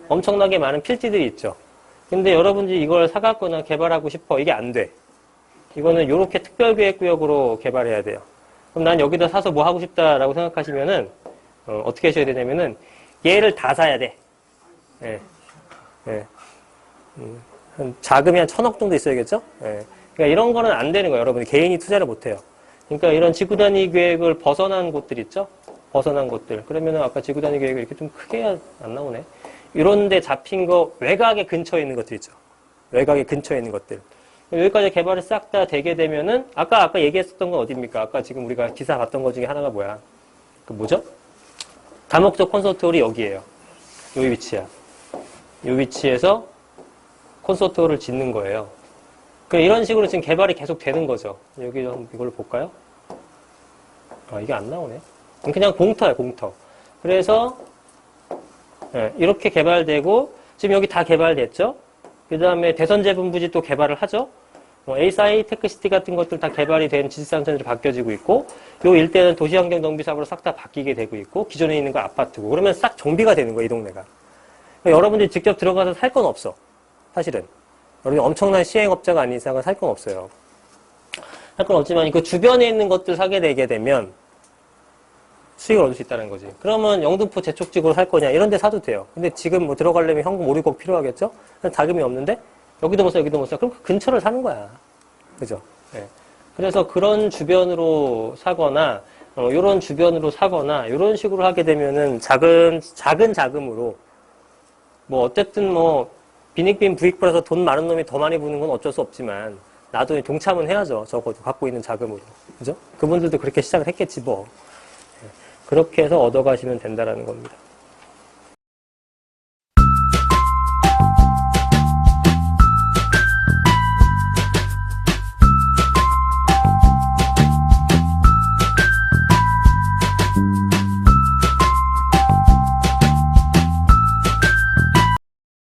엄청나게 많은 필지들이 있죠. 근데 여러분들이 이걸 사갖거나 개발하고 싶어. 이게 안 돼. 이거는 요렇게 특별계획구역으로 개발해야 돼요. 그럼 난 여기다 사서 뭐 하고 싶다라고 생각하시면은, 어떻게 하셔야 되냐면은, 얘를 다 사야 돼. 예. 예. 자금이 한 1,000억 정도 있어야겠죠? 예. 그러니까 이런 거는 안 되는 거예요. 여러분이 개인이 투자를 못 해요. 그러니까 이런 지구단위 계획을 벗어난 곳들 있죠? 벗어난 곳들. 그러면은 아까 지구단위 계획을 이렇게 좀 크게 안 나오네. 이런 데 잡힌 거, 외곽의 근처에 있는 것들 있죠? 외곽의 근처에 있는 것들. 여기까지 개발을 싹 다 되게 되면은, 아까 얘기했었던 건 어디입니까? 아까 지금 우리가 기사 봤던 것 중에 하나가 뭐야? 그 뭐죠? 다목적 콘서트홀이 여기에요. 요 위치야. 요 위치에서 콘서트홀을 짓는 거예요. 이런 식으로 지금 개발이 계속 되는 거죠. 여기 좀 이걸로 볼까요? 이게 안 나오네. 그냥 공터야, 공터. 그래서, 이렇게 개발되고, 지금 여기 다 개발됐죠? 그 다음에 대선제분부지 또 개발을 하죠? 에이사이 테크시티 같은 것들 다 개발이 된 지식산천으로 바뀌어지고 있고, 요 일대는 도시환경 정비사업으로 싹 다 바뀌게 되고 있고, 기존에 있는 거 아파트고, 그러면 싹 정비가 되는 거예요, 이 동네가. 여러분들이 직접 들어가서 살 건 없어. 사실은. 여러분 엄청난 시행업자가 아닌 이상은 살 건 없어요. 살 건 없지만 그 주변에 있는 것들 사게 되게 되면 수익을 얻을 수 있다는 거지. 그러면 영등포 재촉직으로 살 거냐 이런 데 사도 돼요. 근데 지금 뭐 들어가려면 현금 5, 6억 필요하겠죠? 자금이 없는데 여기도 못 사, 여기도 못 사. 그럼 그 근처를 사는 거야. 그죠? 네. 그래서 그런 주변으로 사거나 요런 주변으로 사거나 요런 식으로 하게 되면은 작은 자금으로 뭐 어쨌든 뭐 빈익빈 부익부라서 돈 많은 놈이 더 많이 부는 건 어쩔 수 없지만 나도 동참은 해야죠. 적어도 갖고 있는 자금으로. 그죠? 그분들도 그렇게 시작을 했겠지 뭐. 그렇게 해서 얻어가시면 된다라는 겁니다.